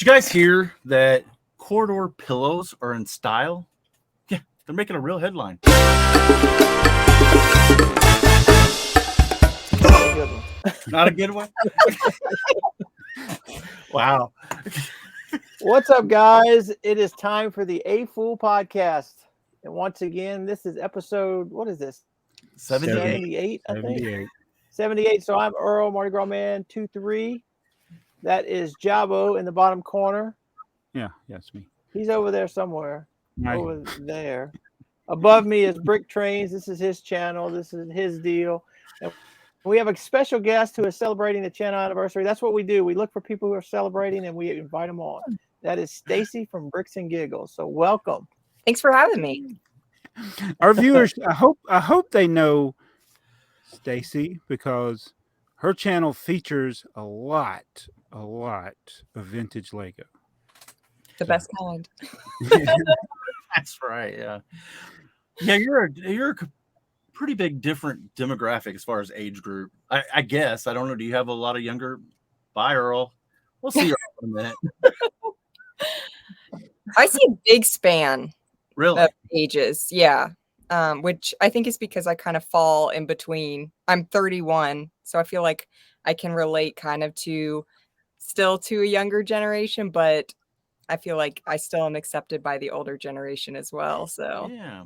Did you guys hear that corridor pillows are in style? Yeah, they're making a real headline. Not a good one. Wow. What's up, guys? It is time for the A F.o.O.L Podcast. And once again, this is episode, what is this? 78, I think. 78. So I'm Earl, Mardigrasman23. That is Jabo in the bottom corner. Yeah, that's me. He's over there somewhere. Over there. Above me is BrickTrains. This is his channel. This is his deal. And we have a special guest who is celebrating the channel anniversary. That's what we do. We look for people who are celebrating and we invite them on. That is Stacy from Bricks and Giggles. So welcome. Thanks for having me. Our viewers, I hope they know Stacy because her channel features a lot of vintage Lego. The best kind. That's right. Yeah. Yeah, you're a pretty big different demographic as far as age group. I guess. I don't know. Do you have a lot of younger? Bye, Earl. We'll see you in a minute. I see a big span Really? of ages. Yeah. Which I think is because I kind of fall in between. I'm 31, so I feel like I can relate kind of to a younger generation, but I feel like I still am accepted by the older generation as well. So yeah.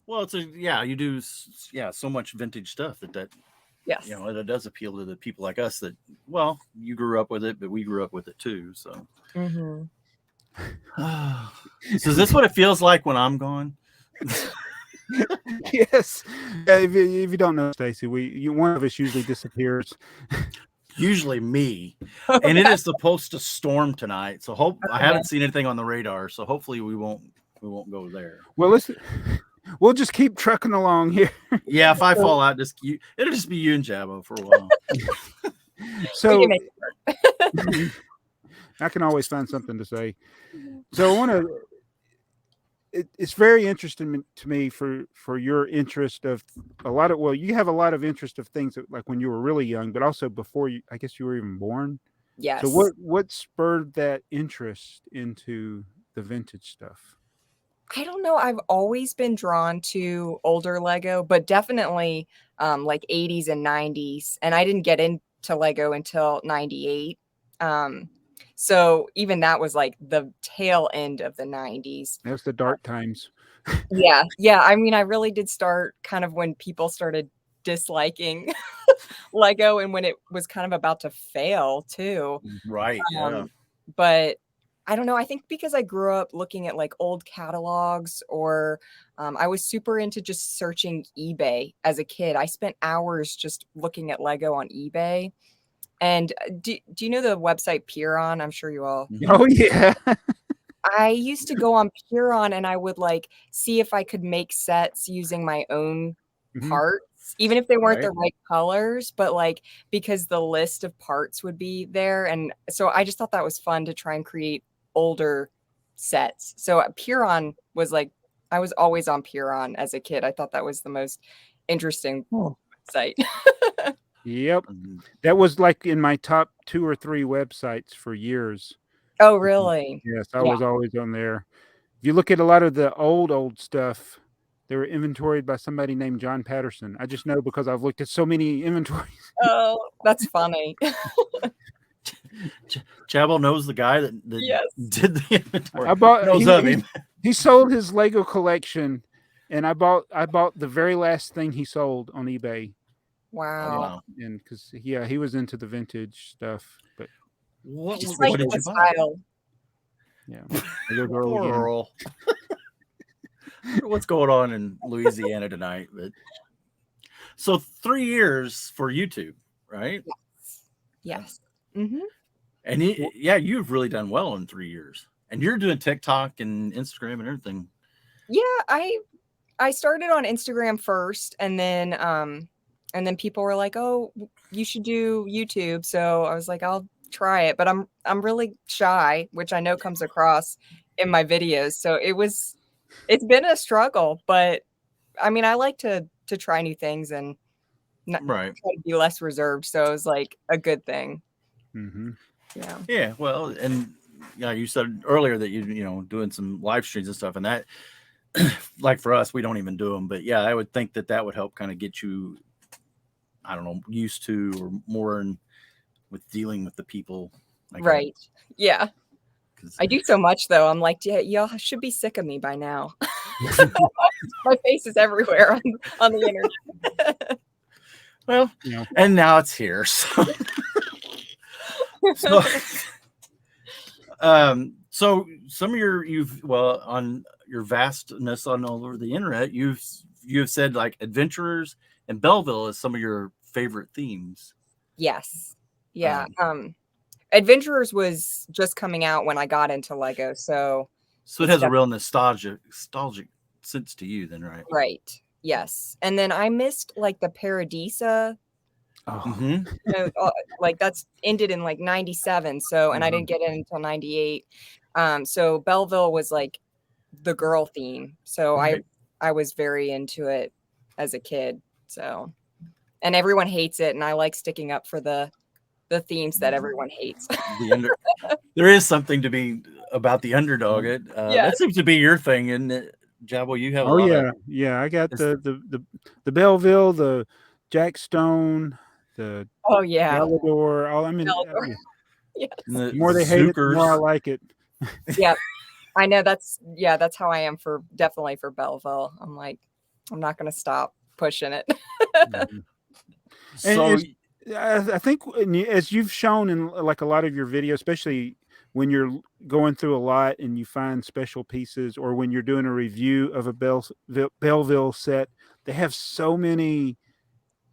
Well, you do so much vintage stuff that yes, it does appeal to the people like us that, well, you grew up with it, but we grew up with it too. So, mm-hmm. So is this what it feels like when I'm gone? Yes. If you don't know, Stacy, one of us usually disappears. Usually me, and it is supposed to storm tonight. So I haven't seen anything on the radar. So hopefully we won't go there. Well, we'll just keep trucking along here. Yeah, if I fall out, it'll just be you and Jabo for a while. So I can always find something to say. So I want to. It's very interesting to me for your interest of a lot of. Well, you have a lot of interest of things that, like when you were really young, but also before I guess you were even born. Yes. So what spurred that interest into the vintage stuff? I don't know. I've always been drawn to older Lego, but definitely like 80s and 90s. And I didn't get into Lego until 98. So even that was like the tail end of the 90s. That's the dark times. Yeah. Yeah. I mean, I really did start kind of when people started disliking Lego and when it was kind of about to fail too. Right. Yeah. But I don't know. I think because I grew up looking at like old catalogs or I was super into just searching eBay as a kid. I spent hours just looking at Lego on eBay. And do you know the website Puron? I'm sure you all. Oh, yeah. I used to go on Puron and I would like see if I could make sets using my own parts, even if they weren't the right colors, but like because the list of parts would be there. And so I just thought that was fun to try and create older sets. So Puron was like, I was always on Puron as a kid. I thought that was the most interesting site. Yep. That was like in my top 2 or 3 websites for years. Oh, really? Yes, I was always on there. If you look at a lot of the old stuff, they were inventoried by somebody named John Patterson. I just know because I've looked at so many inventories. Oh, that's funny. Jabo knows the guy that did the inventory. He sold his Lego collection, and I bought the very last thing he sold on eBay. Wow. And because he was into the vintage stuff, but what did you buy? Style. Yeah. Poor Earl. What's going on in Louisiana tonight? But so 3 years for YouTube, right? Yes. Mm-hmm. And you've really done well in 3 years. And you're doing TikTok and Instagram and everything. Yeah, I started on Instagram first, and then people were like, "Oh, you should do YouTube." So I was like, "I'll try it," but I'm really shy, which I know comes across in my videos. So it's been a struggle, but I mean, I like to try new things and try to be less reserved. So it was like a good thing. Mm-hmm. Yeah. Yeah. Well, and yeah, you said earlier that you know doing some live streams and stuff, and that like for us, we don't even do them. But yeah, I would think that would help kind of get you, I don't know, used to or more in with dealing with the people. Like Right. Yeah. 'cause- I do so much though. I'm like, yeah, y'all should be sick of me by now. My face is everywhere on the internet. well, You know, and now it's here. So, so, so some of on your vastness on all over the internet, you've said like adventurers and Belleville is some of your favorite themes. Yes. Yeah. Adventurers was just coming out when I got into Lego, so it has a real nostalgic sense to you, then, right? Right. Yes. And then I missed like the Paradisa. Like that's ended in like 97. So, and I didn't get it until 98. So Belleville was like the girl theme. So I was very into it as a kid. So, and everyone hates it. And I like sticking up for the themes that everyone hates. There is something to be about the underdog. That seems to be your thing, isn't it, Jabbo? You have a lot of... I got the Belleville, the Jack Stone, the Galador. Yes. The more they hate it, the more I like it. Yeah, I know that's how I am definitely for Belleville. I'm like, I'm not going to stop pushing it. So I think as you've shown in like a lot of your videos, especially when you're going through a lot and you find special pieces, or when you're doing a review of a Belleville set, they have so many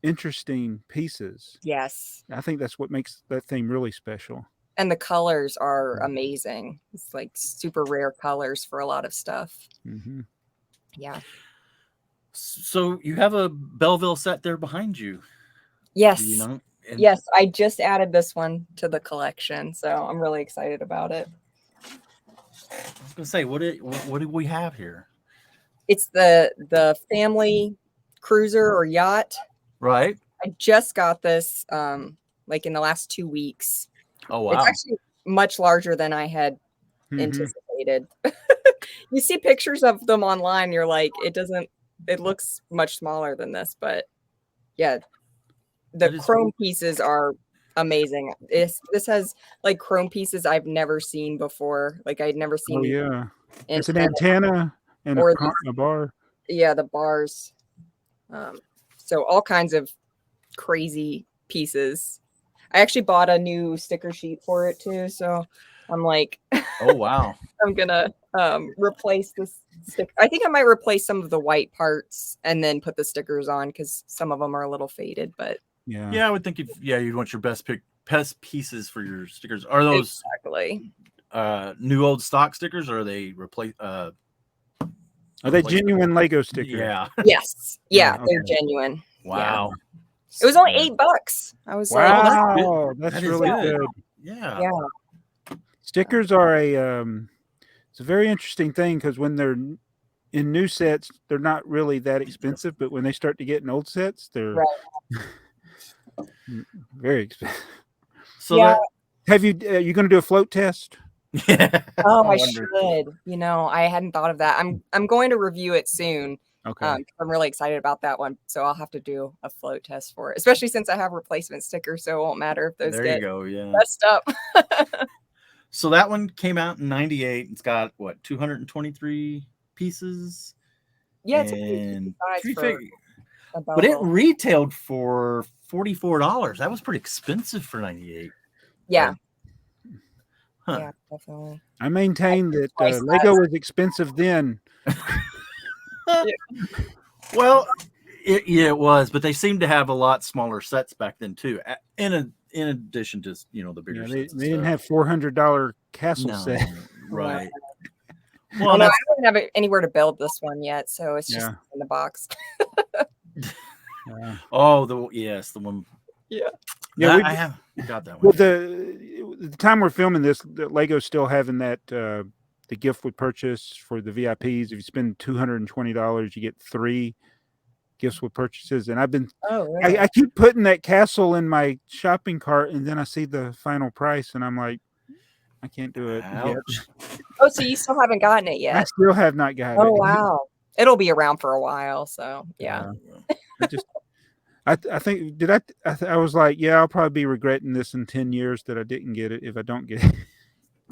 interesting pieces. Yes. I think that's what makes that theme really special. And the colors are amazing. It's like super rare colors for a lot of stuff. Mm-hmm. Yeah. So you have a Belleville set there behind you. Yes. Do you know? Yes, I just added this one to the collection, so I'm really excited about it. I was gonna say, what do we have here? It's the family cruiser or yacht. Right. I just got this like in the last 2 weeks. Oh wow! It's actually much larger than I had anticipated. You see pictures of them online, you're like, it looks much smaller than this, but yeah. The chrome pieces are amazing. This has like chrome pieces I've never seen before. Like I'd never seen. Oh yeah, it's an antenna and a bar. Yeah, the bars. So all kinds of crazy pieces. I actually bought a new sticker sheet for it too. So I'm like, oh wow, I'm gonna replace this sticker. I think I might replace some of the white parts and then put the stickers on because some of them are a little faded, but. Yeah, I would think you'd want your best pieces for your stickers. Are those exactly new old stock stickers, or are they are they genuine Lego stickers? Yeah. Yes. Yeah, they're genuine. Wow. Yeah. It was only $8. I was wow, that's really good. Yeah. Yeah. Stickers are it's a very interesting thing because when they're in new sets, they're not really that expensive, but when they start to get in old sets, they're very expensive. So have you going to do a float test? Yeah. Oh, I should. I hadn't thought of that. I'm going to review it soon. Okay. I'm really excited about that one. So I'll have to do a float test for it, especially since I have replacement stickers. So it won't matter if those get messed up. So that one came out in 98. It's got 223 pieces. Yeah, it's a pretty but it retailed for $44. That was pretty expensive for 98. Yeah. Huh. Yeah, definitely. I maintain that Lego was expensive then. Well, it was, but they seemed to have a lot smaller sets back then too. In addition to the bigger sets. They didn't have $400 castle set. Right. Well, I don't have anywhere to build this one yet, so it's just in the box. Oh, the one. Yeah. Yeah, I have got that one. Well, the time we're filming this, Lego's still having that the gift with purchase for the VIPs. If you spend $220, you get 3 gifts with purchases, and I've been really? I keep putting that castle in my shopping cart, and then I see the final price, and I'm like, I can't do it yet. Oh, so you still haven't gotten it I yet? still have not got it. Oh wow, it'll be around for a while. So yeah. I think I was like, yeah, I'll probably be regretting this in 10 years that I didn't get it if I don't get it.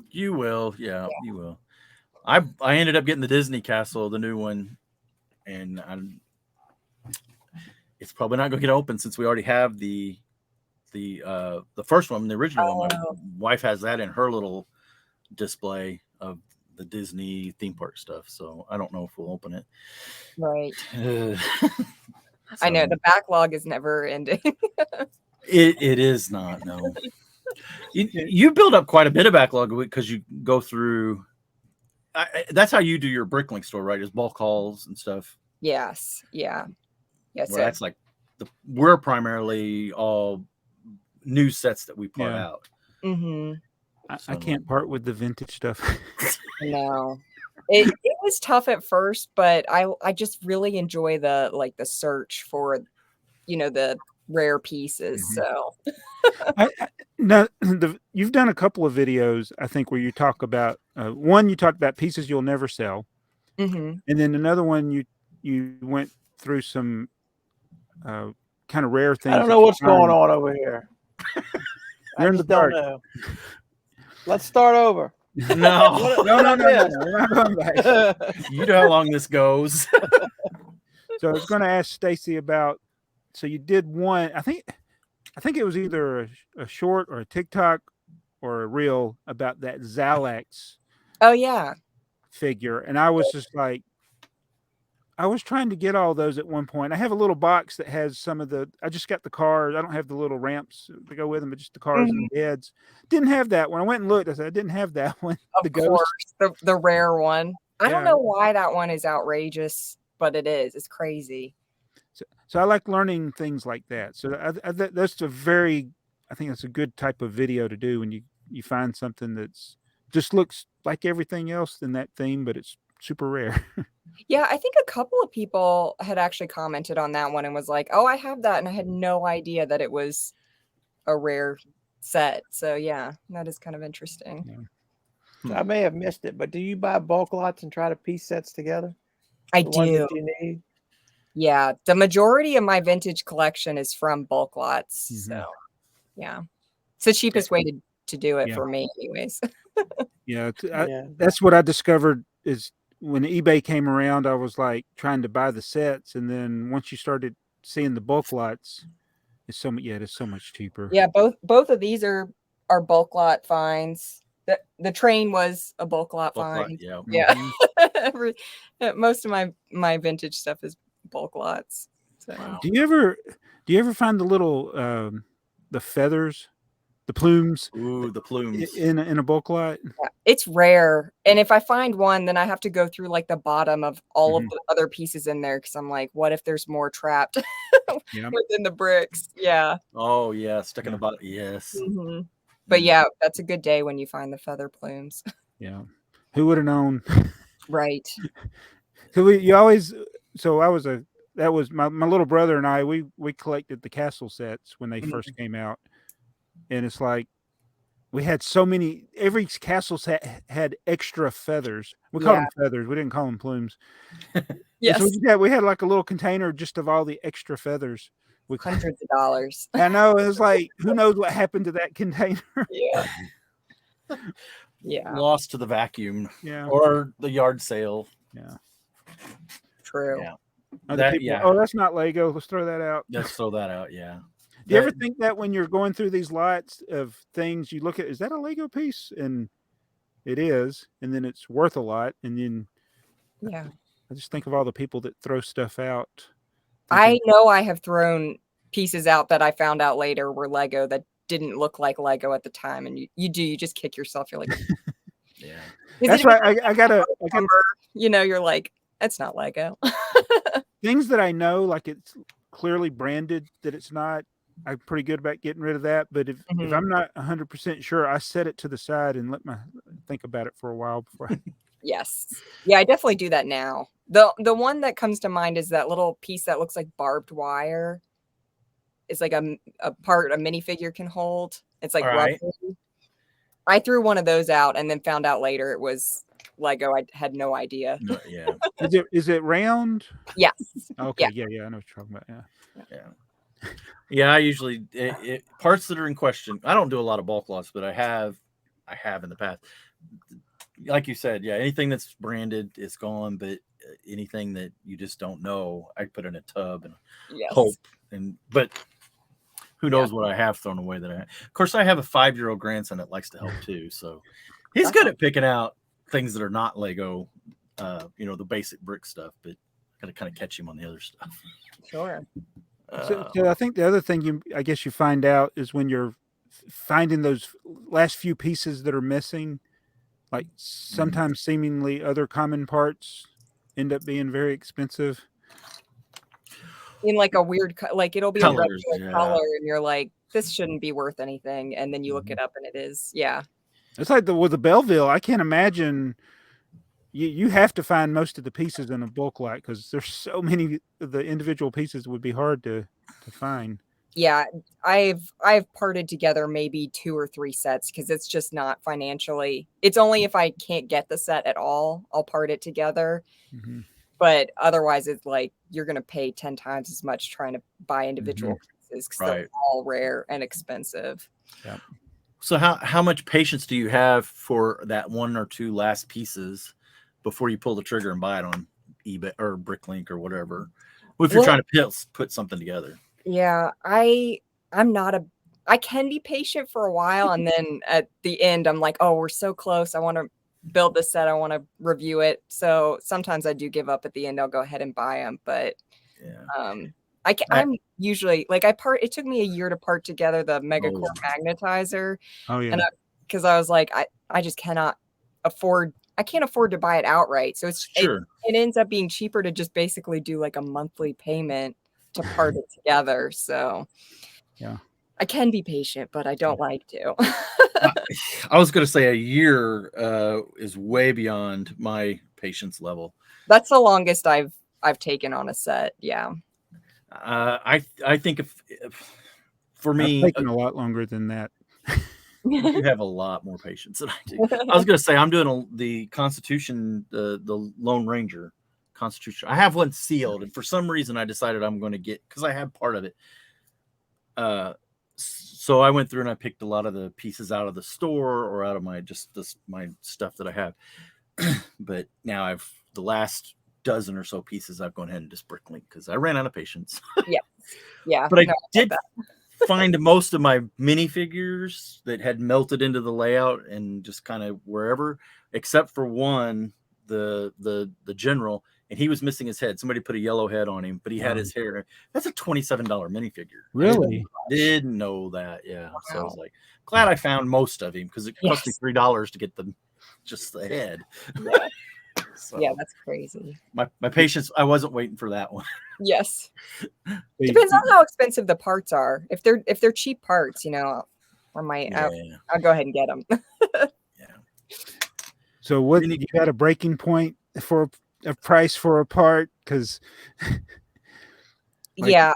You will, yeah. You will. I ended up getting the Disney Castle, the new one, and it's probably not going to get open since we already have the first one, the original one. My wife has that in her little display of the Disney theme park stuff, so I don't know if we'll open it. Right. I know the backlog is never ending. It is not. No. You build up quite a bit of backlog because you go through. That's how you do your Bricklink store, right? Is bulk hauls and stuff. Yes. Yeah. Yes. Well, that's like we're primarily all new sets that we part out. Mm-hmm. I can't part with the vintage stuff. No, it was tough at first, but I just really enjoy the search for, the rare pieces. Mm-hmm. So you've done a couple of videos, I think, where you talk about one, you talked about pieces you'll never sell, and then another one you went through some kind of rare things. I don't know what's going on over here. You're in the dark. Don't know. Let's start over. No. No. We're not going back. You know how long this goes. So I was going to ask Stacy about. So you did one. I think it was either a short or a TikTok or a reel about that Zalax. Oh yeah. Figure, and I was just like, I was trying to get all those at one point. I have a little box that has some of the. I just got the cars. I don't have the little ramps to go with them, but just the cars and the beds. Didn't have that one. I went and looked. I said I didn't have that one. Of course, the rare one. I don't know why that one is outrageous, but it is. It's crazy. So I like learning things like that. So that's a very. I think that's a good type of video to do when you find something that's just looks like everything else in that theme, but it's super rare. Yeah, I think a couple of people had actually commented on that one and was like, "Oh, I have that," and I had no idea that it was a rare set. So yeah, that is kind of interesting. I may have missed it, but do you buy bulk lots and try to piece sets together? I do. Ones that you need? Yeah, the majority of my vintage collection is from bulk lots. So yeah, it's the cheapest way to do it for me, anyways. That's what I discovered is. When eBay came around, I was like trying to buy the sets, and then once you started seeing the bulk lots, it's so much cheaper. Yeah, both of these are bulk lot finds. The train was a bulk lot find. Yeah. Most of my vintage stuff is bulk lots. So. Wow. Do you ever find the little the feathers? The plumes. Ooh, the plumes. In a bulk lot. Yeah, it's rare. And if I find one, then I have to go through like the bottom of all of the other pieces in there because I'm like, what if there's more trapped within the bricks? Yeah. Oh, yeah. Stuck in the bottom. Yes. But yeah, that's a good day when you find the feather plumes. Yeah. Who would have known? Right. That was my little brother and I, we collected the castle sets when they first came out. And it's like we had so many. Every castle set had extra feathers. We called them feathers. We didn't call them plumes. Yes. So we had like a little container just of all the extra feathers. Hundreds of dollars. I know. It was like, who knows what happened to that container? Yeah. Yeah. Lost to the vacuum. Yeah. Or the yard sale. Yeah. True. Yeah. Oh, that's not Lego. Let's throw that out. Let's throw that out. Yeah. Do you ever think that when you're going through these lots of things, you look at, is that a Lego piece? And it is. And then it's worth a lot. And then I just think of all the people that throw stuff out. I know I have thrown pieces out that I found out later were Lego that didn't look like Lego at the time. And you just kick yourself. You're like, yeah. That's right. I gotta, you're like, it's not Lego. Things that I know, like it's clearly branded that it's not. I'm pretty good about getting rid of that, but if I'm not 100% sure, I set it to the side and think about it for a while before. Yes, yeah, I definitely do that now. The one that comes to mind is that little piece that looks like barbed wire. It's like a part a minifigure can hold. It's like rubber. I threw one of those out and then found out later it was Lego. I had no idea. No, yeah. Is it round? Yes. Okay. Yeah. I know what you're talking about. Yeah. Yeah. I usually parts that are in question. I don't do a lot of bulk lots, but I have in the past. Like you said, yeah. Anything that's branded is gone, but anything that you just don't know, I put in a tub and hope. But who knows what I have thrown away that I have. Of course, I have a 5-year-old grandson that likes to help too. So he's good at picking out things that are not Lego, the basic brick stuff, but got to kind of catch him on the other stuff. Sure. So I think the other thing I guess you find out is when you're finding those last few pieces that are missing, like sometimes seemingly other common parts end up being very expensive. In like a weird, like it'll be Colors, a regular color, and you're like, this shouldn't be worth anything, and then you look it up, and it is. Yeah, it's like with the Belleville. I can't imagine. You have to find most of the pieces in a bulk lot because there's so many. The individual pieces would be hard to find. Yeah, I've parted together maybe 2 or 3 sets because it's just not financially. It's only if I can't get the set at all, I'll part it together. Mm-hmm. But otherwise, it's like you're going to pay 10 times as much trying to buy individual pieces because they're all rare and expensive. Yeah. So how much patience do you have for that 1 or 2 last pieces before you pull the trigger and buy it on eBay or Bricklink or whatever? If you're trying to put something together. Yeah, I can be patient for a while, and then at the end, I'm like, oh, we're so close. I want to build this set. I want to review it. So sometimes I do give up at the end. I'll go ahead and buy them, but I'm usually like it took me a year to part together the Megacore magnetizer. Oh yeah. And because I was like, I just cannot afford. I can't afford to buy it outright. So it ends up being cheaper to just basically do like a monthly payment to part it together. So yeah, I can be patient, but I don't like to. I was going to say a year is way beyond my patience level. That's the longest I've taken on a set. Yeah. I think if for me, I've taken a lot longer than that. You have a lot more patience than I do. I was going to say I'm doing the Constitution, the Lone Ranger Constitution. I have one sealed, and for some reason I decided I'm going to get because I have part of it. So I went through and I picked a lot of the pieces out of the store or out of my my stuff that I have. But now the last dozen or so pieces I've gone ahead and just Bricklink because I ran out of patience. Yeah. But I did find most of my minifigures that had melted into the layout and just kind of wherever, except for one, the general, and he was missing his head. Somebody put a yellow head on him, but he had his hair. That's a $27 minifigure. Really? Didn't know that. Yeah. Wow. So I was like, glad I found most of him because it cost me $3 to get just the head. Yeah. So yeah, that's crazy. My patience, I wasn't waiting for that one. Yes. Depends on how expensive the parts are. If they're cheap parts, I'll go ahead and get them. Yeah. So what you got a breaking point for a price for a part? Because I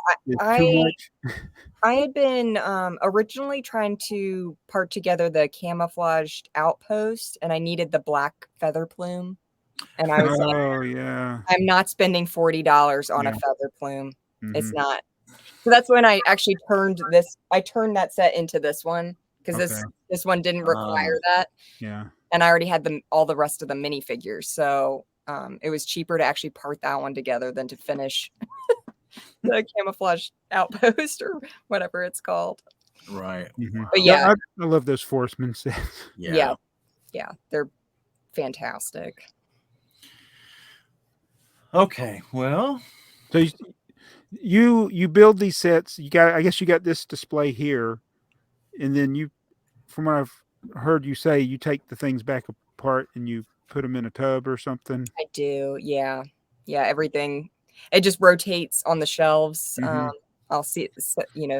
had been originally trying to part together the camouflaged outpost, and I needed the black feather plume. And I was I'm not spending $40 on a feather plume. Mm-hmm. It's not. So that's when I actually turned that set into this one because this one didn't require that. Yeah. And I already had all the rest of the minifigures. So it was cheaper to actually part that one together than to finish the camouflage outpost or whatever it's called. Right. Mm-hmm. But yeah. I love those Forceman sets. Yeah. They're fantastic. Okay, well, so you build these sets. I guess you got this display here, and then from what I've heard you say, you take the things back apart and you put them in a tub or something. I do, yeah. Everything it just rotates on the shelves. Mm-hmm. I'll see it,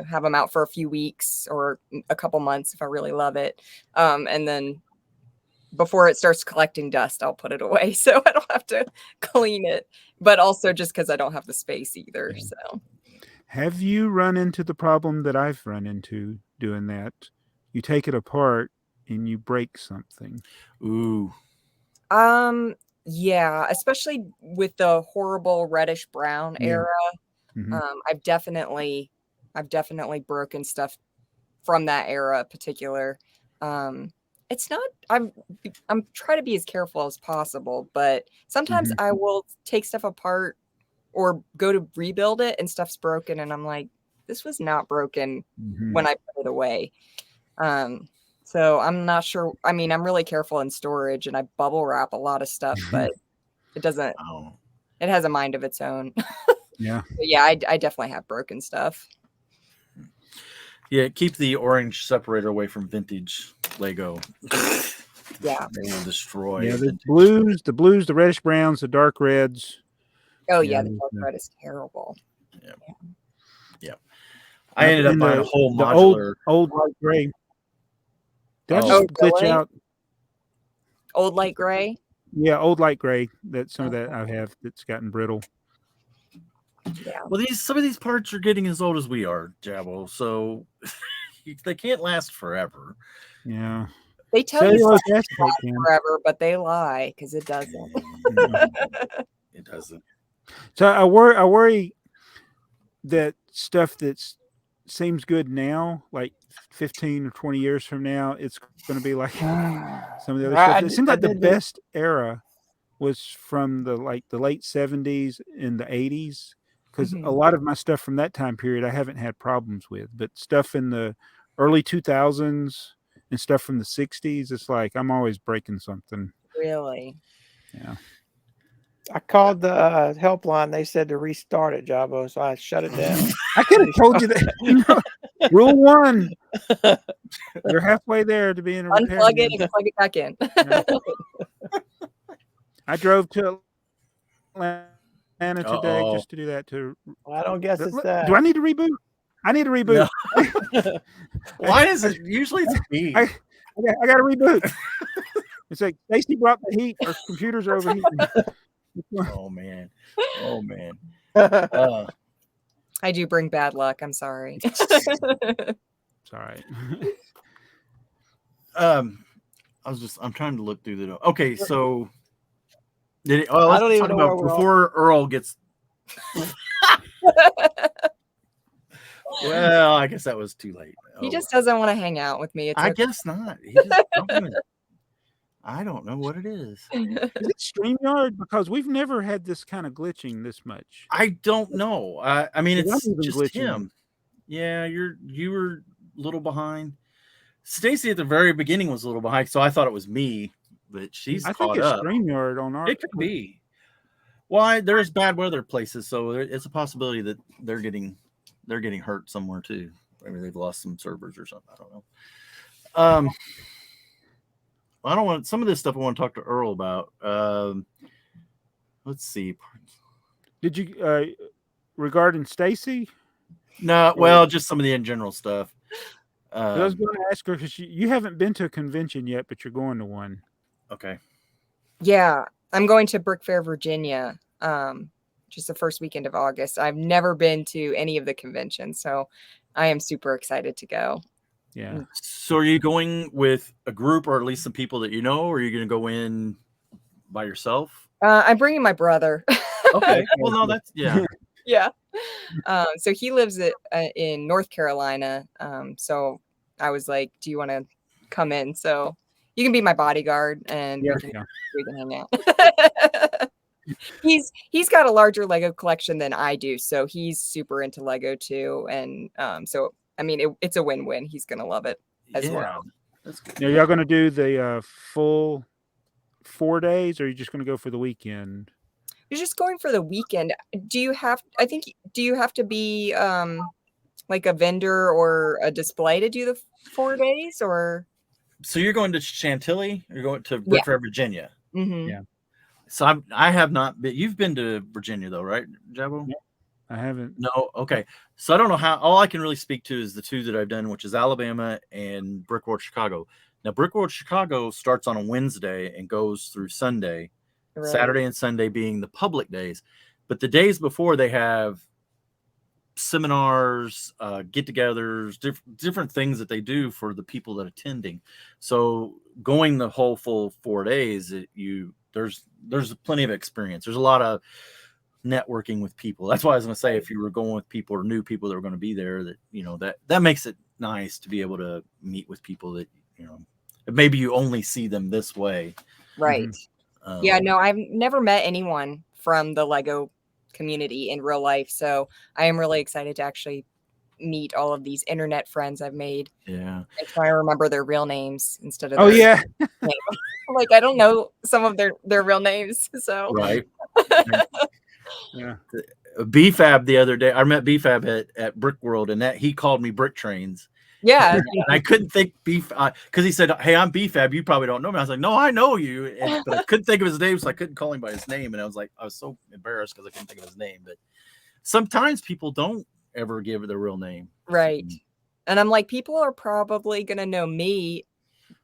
have them out for a few weeks or a couple months if I really love it, and then before it starts collecting dust, I'll put it away so I don't have to clean it. But also just because I don't have the space either. Yeah. So, have you run into the problem that I've run into doing that? You take it apart and you break something. Ooh. yeah, especially with the horrible reddish brown era. I've definitely broken stuff from that era particular. It's not, I'm trying to be as careful as possible, but sometimes I will take stuff apart or go to rebuild it and stuff's broken and I'm like, this was not broken when I put it away. So I'm not sure. I mean, I'm really careful in storage and I bubble wrap a lot of stuff, but it doesn't, it has a mind of its own. Yeah. But yeah, I definitely have broken stuff. Yeah, keep the orange separator away from vintage Lego. Yeah. They will destroy. Yeah, the blues, the reddish browns, the dark reds. Oh yeah, the dark red is terrible. Yeah. I ended up buying a whole modular. Old light gray. Did I Oh, just glitch really? out? Old light gray? Yeah, old light gray. That's some of that I have that's gotten brittle. Yeah. Well, some of these parts are getting as old as we are, Jabo, so they can't last forever. Yeah. They tell you Cellulose it acetate can. forever, but they lie because it doesn't. It doesn't. So I worry that stuff that seems good now, like 15 or 20 years from now, it's going to be like some of the other stuff. It seems like the best era was from the late 70s and the 80s, because a lot of my stuff from that time period I haven't had problems with, but stuff in the early 2000s and stuff from the 60s, it's like I'm always breaking something. Really? Yeah. I called the helpline. They said to restart it, Jabo, so I shut it down. I could have told you that. Rule 1. You're halfway there to being a repairman. Unplug it and plug it back in. I drove to Atlanta today just to do that. I don't guess it's that. Do I need to reboot? I need to reboot. No. Why is it? Usually it's me. I got to reboot. It's like Stacy brought the heat. Our computers are overheating. Oh man. I do bring bad luck. I'm sorry. It's all right. I'm trying to look through the. Okay, so did it? I don't even know where we're before Earl gets. Well, I guess that was too late. He just doesn't want to hang out with me. I guess not. He just I don't know what it is. Is it StreamYard? Because we've never had this kind of glitching this much. I don't know. I mean, it's just glitching. him. Yeah, you were a little behind. Stacy at the very beginning was a little behind, so I thought it was me, but she's I caught think it's up. StreamYard on our. It could be. Why there's bad weather places, so it's a possibility that they're getting hurt somewhere too. Maybe they've lost some servers or something. I don't know. I don't want some of this stuff. I want to talk to Earl about. Let's see. Did you regarding Stacy? No, well, just some of the in general stuff. I was going to ask her because you haven't been to a convention yet, but you're going to one. Okay. Yeah, I'm going to Brick Fair, Virginia. Just the first weekend of August. I've never been to any of the conventions, so I am super excited to go. Yeah. So are you going with a group or at least some people that you know, or are you going to go in by yourself? I'm bringing my brother. Okay. Well, no, that's Yeah. So he lives in North Carolina. So I was like, do you want to come in? So you can be my bodyguard and we can hang out. He's got a larger Lego collection than I do. So he's super into Lego too. And so, I mean, it's a win-win. He's going to love it as well. That's good. Now, y'all going to do the full 4 days, or are you just going to go for the weekend? You're just going for the weekend. Do you have to be like a vendor or a display to do the 4 days, or? So you're going to Chantilly? You're going to Brick Fair, Virginia? Mm-hmm. Yeah. So I have not been. You've been to Virginia though, right, Jabo? Yeah, I haven't. No. Okay. So I don't know how. All I can really speak to is the two that I've done, which is Alabama and Brickworld Chicago. Now, Brickworld Chicago starts on a Wednesday and goes through Sunday, Right. Saturday and Sunday being the public days. But the days before, they have seminars, get-togethers, different things that they do for the people that are attending. So going the whole full 4 days, there's plenty of experience. There's a lot of networking with people. That's why I was going to say, if you were going with people or new people that were going to be there, that makes it nice to be able to meet with people that maybe you only see them this way. Right. Yeah, no, I've never met anyone from the Lego community in real life, so I am really excited to actually meet all of these internet friends I've made. Yeah. And try to remember their real names instead of yeah. Like, I don't know some of their real names, so Right. Yeah. BFAB the other day, I met BFAB at Brickworld, and that he called me BrickTrains. Yeah. And I couldn't think because he said, "Hey, I'm BFAB. You probably don't know me." I was like, "No, I know you," but I couldn't think of his name, so I couldn't call him by his name. And I was so embarrassed because I couldn't think of his name. But sometimes people don't ever give their real name, right? And I'm like, people are probably gonna know me,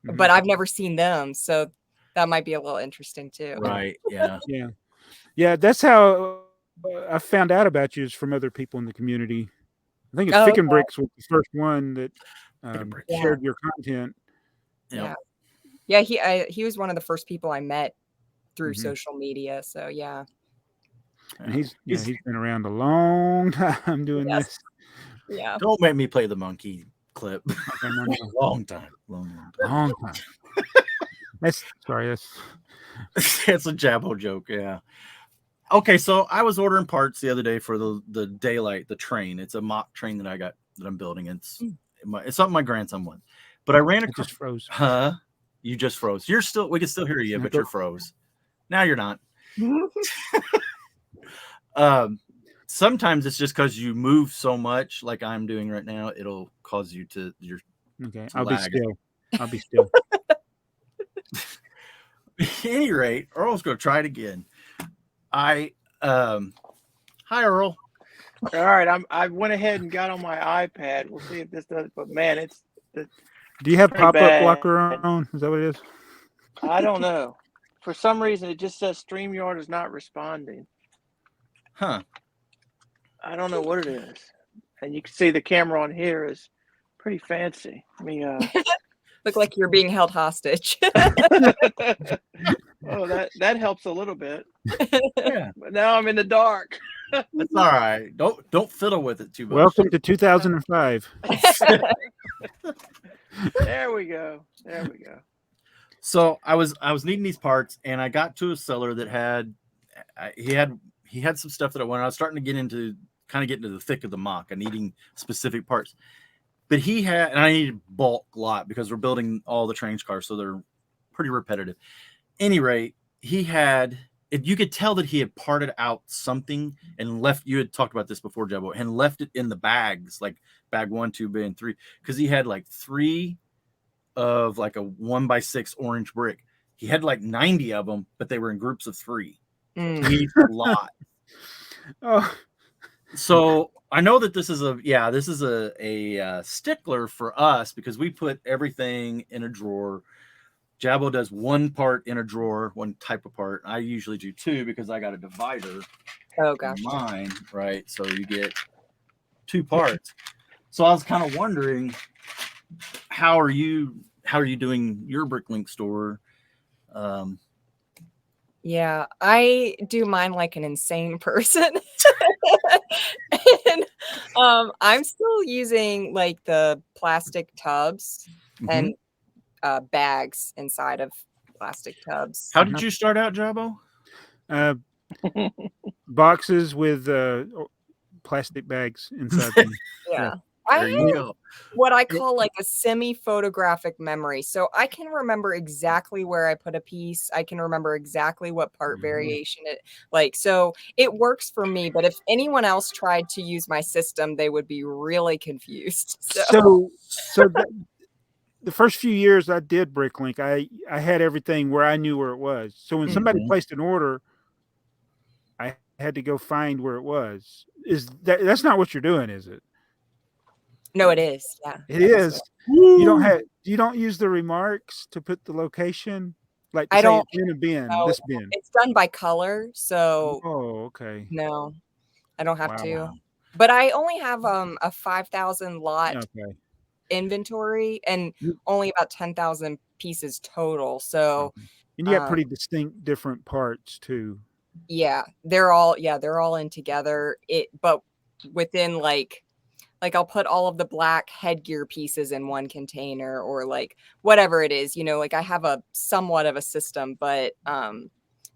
but I've never seen them, so that might be a little interesting too. Right? Yeah. Yeah. That's how I found out about you, is from other people in the community. I think it's Thick and Bricks was the first one that shared your content. Yeah. He was one of the first people I met through social media. So yeah. And he's been around a long time doing this. Yeah. Don't make me play the monkey clip. Long time. That's it's a Jabbo joke. Yeah. Okay, so I was ordering parts the other day for the Daylight, the train. It's a mock train that I'm building. It's something my grandson wants. But I ran across. Just froze. Huh? You just froze. We can still hear you, but you're froze. Now you're not. Sometimes it's just because you move so much, like I'm doing right now. It'll cause you to okay. To I'll lag. be still. At any rate, Earl's going to try it again. Hi Earl. All right, I went ahead and got on my iPad. We'll see if this does. But man, Do you have pop-up blocker on? Is that what it is? I don't know. For some reason, it just says StreamYard is not responding. Huh? I don't know what it is. And you can see the camera on here is pretty fancy. Let me look like you're being held hostage. Oh, that helps a little bit. Yeah. But now I'm in the dark. That's all right. Don't fiddle with it too much. Welcome to 2005. There we go. So I was needing these parts, and I got to a seller that he had some stuff that I wanted. I was starting to get into the thick of the mock and needing specific parts. But and I needed bulk lot because we're building all the train cars, so they're pretty repetitive. Any rate, you could tell that he had parted out something and left. You had talked about this before, Jabbo, and left it in the bags, like bag 1, 2, and 3, because he had like 3 of like a 1x6 orange brick. He had like 90 of them, but they were in groups of 3. He needs a lot. Oh, so I know that this is a stickler for us because we put everything in a drawer. Jabbo does 1 part in a drawer, 1 type of part. I usually do 2 because I got a divider. Oh gosh. Mine, right? So you get 2 parts. So I was kind of wondering, how are you doing your Bricklink store? Yeah, I do mine like an insane person. And I'm still using like the plastic tubs and bags inside of plastic tubs. How did you start out, Jabbo? Boxes with plastic bags inside them. Yeah. I have what I call like a semi-photographic memory. So I can remember exactly where I put a piece. I can remember exactly what part variation so it works for me. But if anyone else tried to use my system, they would be really confused. So the first few years I did Bricklink, I had everything where I knew where it was. So when somebody placed an order, I had to go find where it was. That's not what you're doing, is it? No, it is. Yeah, it is. You don't use the remarks to put the location, like to I say don't. it's in a bin, No, this bin. it's done by color, so Oh, okay. no, I don't have Wow. to. But I only have a 5,000 lot Okay. inventory and only about 10,000 pieces total. So, and you got pretty distinct different parts too. Yeah, they're all in together. But within like I'll put all of the black headgear pieces in one container or like whatever it is, like I have a somewhat of a system, but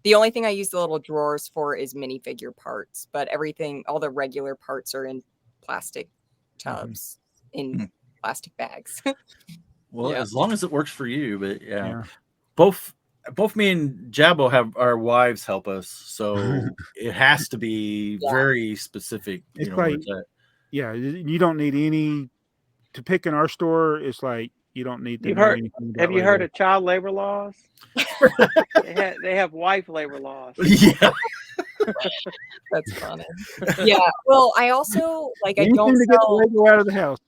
the only thing I use the little drawers for is minifigure parts, but everything, all the regular parts are in plastic tubs in plastic bags. Well, as long as it works for you, but Yeah. both me and Jabbo have our wives help us, so it has to be very specific. It's like, yeah, you don't need any to pick in our store. It's like you don't need to know anything about Have you heard of child labor laws? They have wife labor laws. Yeah. That's funny. Yeah. Well, I also like I don't to get the Lego out of the house.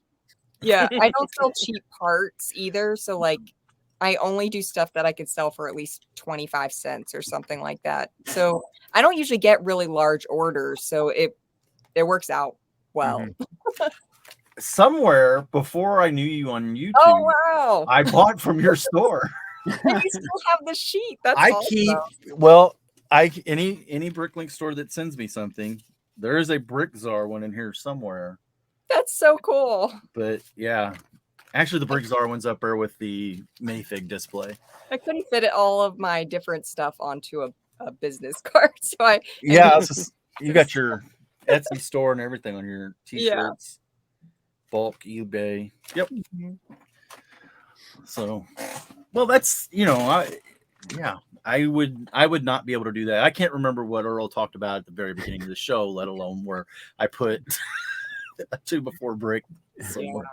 Yeah, I don't sell cheap parts either. So like I only do stuff that I could sell for at least 25 cents or something like that. So I don't usually get really large orders. So it works out well. Somewhere before I knew you on YouTube, wow, I bought from your store. And you still have the sheet. That's any Bricklink store that sends me something, there is a BrickTsar one in here somewhere. That's so cool. But yeah, actually the BrickTsar one's up there with the minifig display. I couldn't fit all of my different stuff onto a business card, so you got your Etsy store and everything on your t-shirts, bulk eBay. Yep. So, well, that's I would not be able to do that. I can't remember what Earl talked about at the very beginning of the show, let alone where I put a 2x4 brick somewhere.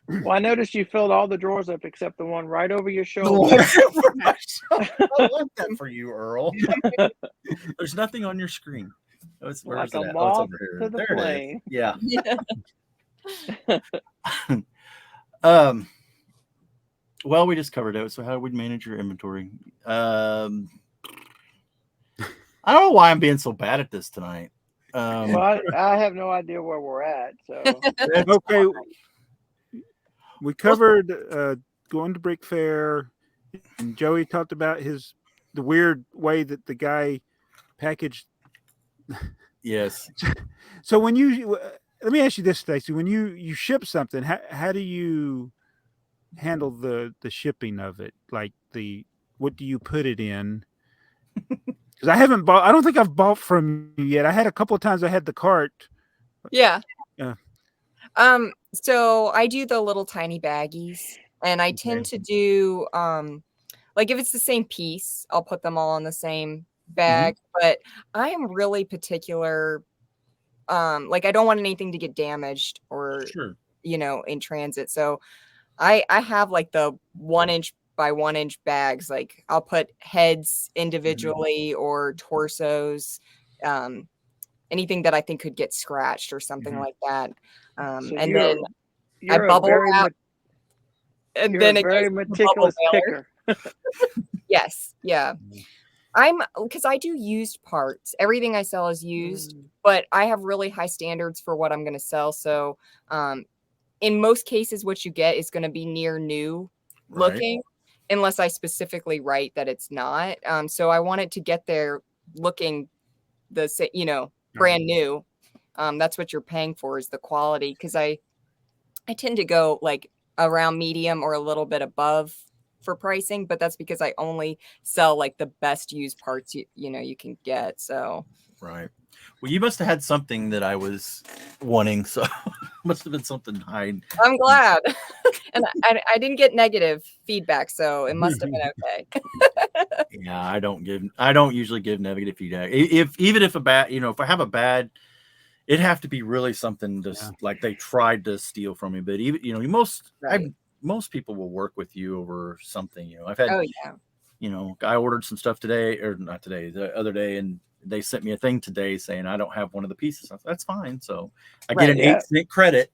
Well, I noticed you filled all the drawers up except the one right over your shoulder. I want that for you, Earl. There's nothing on your screen. Where's like it a at? moth it's over here. to the There flame. it is. Yeah. Well, we just covered it. So how would manage your inventory? I don't know why I'm being so bad at this tonight. Well, I have no idea where we're at. So okay, we covered going to Brick Fair, and Joey talked about the weird way that the guy packaged. Yes. So when let me ask you this, Stacy, when you ship something, how do you handle the shipping of it? Like what do you put it in? Because I don't think I've bought from you yet. I had a couple of times I had the cart. Yeah. So I do the little tiny baggies, and I tend to do like if it's the same piece, I'll put them all in the same bag. But I am really particular. Like I don't want anything to get damaged or in transit. So I have like the 1 inch by 1 inch bags. Like I'll put heads individually or torsos, anything that I think could get scratched or something like that. So and then I you're bubble wrap. And you're then a very meticulous picker. Yes. Yeah. Because I do used parts. Everything I sell is used, but I have really high standards for what I'm going to sell. So, in most cases, what you get is going to be near new looking, unless I specifically write that it's not. So I want it to get there looking brand new. That's what you're paying for, is the quality. Because I tend to go like around medium or a little bit above for pricing, but that's because I only sell like the best used parts you can get. So well, you must have had something that I was wanting, so must have been something high. I'm glad. And I didn't get negative feedback, so it must have been okay. Yeah, I don't usually give negative feedback. Even if if I have a bad, it'd have to be really something like they tried to steal from me. But even most people will work with you over something. I've had I ordered some stuff today, or not today, the other day, and they sent me a thing today saying I don't have one of the pieces. That's fine. So I get an 8-cent credit,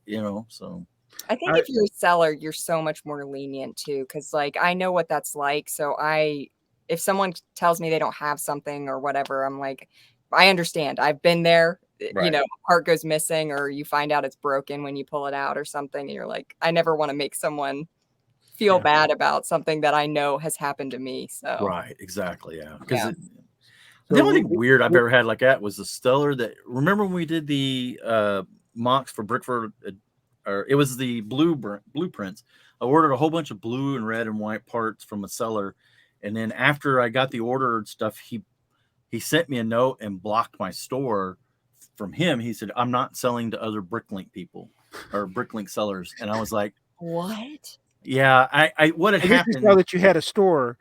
so. I think if you're a seller, you're so much more lenient too, because like I know what that's like. So if someone tells me they don't have something or whatever, I'm like, I understand. I've been there. Right. You know, a part goes missing, or you find out it's broken when you pull it out or something, and you're like, I never want to make someone feel bad about something that I know has happened to me. So right, exactly, yeah. Because So the only thing weird I've ever had like that was the seller that, remember when we did the mocks for Brickford, or it was the blueprints. I ordered a whole bunch of blue and red and white parts from a seller, and then after I got the ordered stuff, he sent me a note and blocked my store from him. He said, I'm not selling to other Bricklink people or Bricklink sellers. And I was like, what? Yeah, what had happened. Now that you had a store.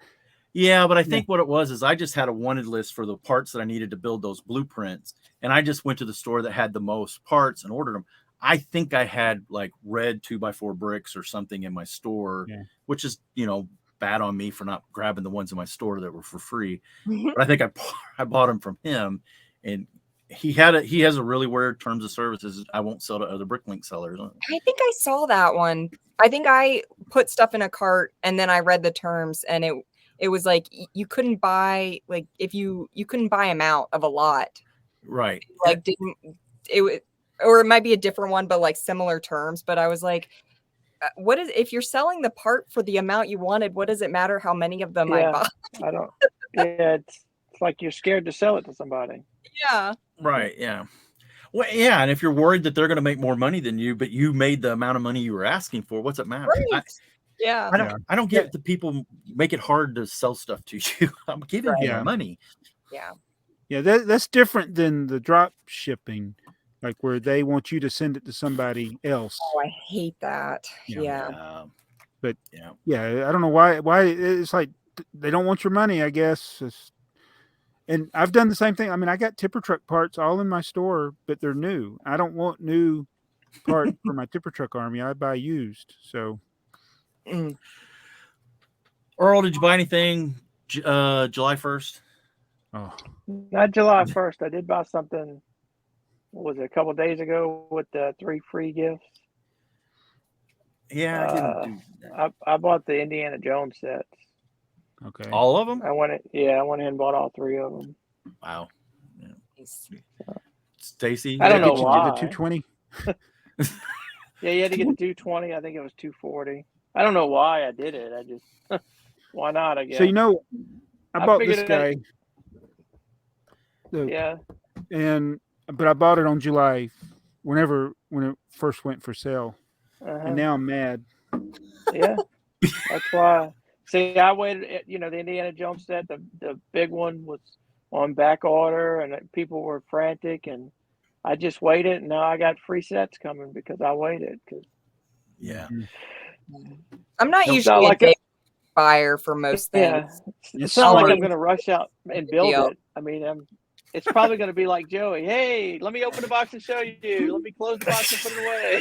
Yeah, but I think what it was is I just had a wanted list for the parts that I needed to build those blueprints. And I just went to the store that had the most parts and ordered them. I think I had like red 2x4 bricks or something in my store, which is, bad on me for not grabbing the ones in my store that were for free. But I think I bought them from him, and he has a really weird terms of services. I won't sell to other Bricklink sellers. I think I saw that one. I think I put stuff in a cart and then I read the terms, and it was like you couldn't buy, like if you couldn't buy them out of a lot. Right. Like or it might be a different one, but like similar terms. But I was like, what is, if you're selling the part for the amount you wanted, what does it matter how many of them I buy? I don't. Yeah, it's like you're scared to sell it to somebody. Yeah. Right. Yeah. Well, yeah. And if you're worried that they're going to make more money than you, but you made the amount of money you were asking for, what's it matter? Right. I don't get the people make it hard to sell stuff to you. I'm giving you money. Yeah. Yeah. That's different than the drop shipping, like where they want you to send it to somebody else. Oh, I hate that. Yeah. But I don't know why it's like they don't want your money, I guess. And I've done the same thing. I mean, I got tipper truck parts all in my store, but they're new. I don't want new parts for my tipper truck army. I buy used. So, Earl, did you buy anything July 1st? Oh, not July 1st. I did buy something. What was it, a couple of days ago with the 3 free gifts? Yeah, I didn't do that. I bought the Indiana Jones sets. Okay. All of them? I went ahead and bought all 3 of them. Wow. Stacy, I don't know why. The 220. Yeah, you had to get the 220. I think it was 240. I don't know why I did it. I just why not? I guess. So I bought this guy. But I bought it on July, when it first went for sale, and now I'm mad. Yeah, that's why. See, I waited. The Indiana Jones set, the big one was on back order, and people were frantic, and I just waited. And now I got free sets coming because I waited. I'm not usually a big buyer for most things. It's not like I'm going to rush out and build it. I mean, it's probably going to be like Joey. Hey, let me open the box and show you. Let me close the box and put it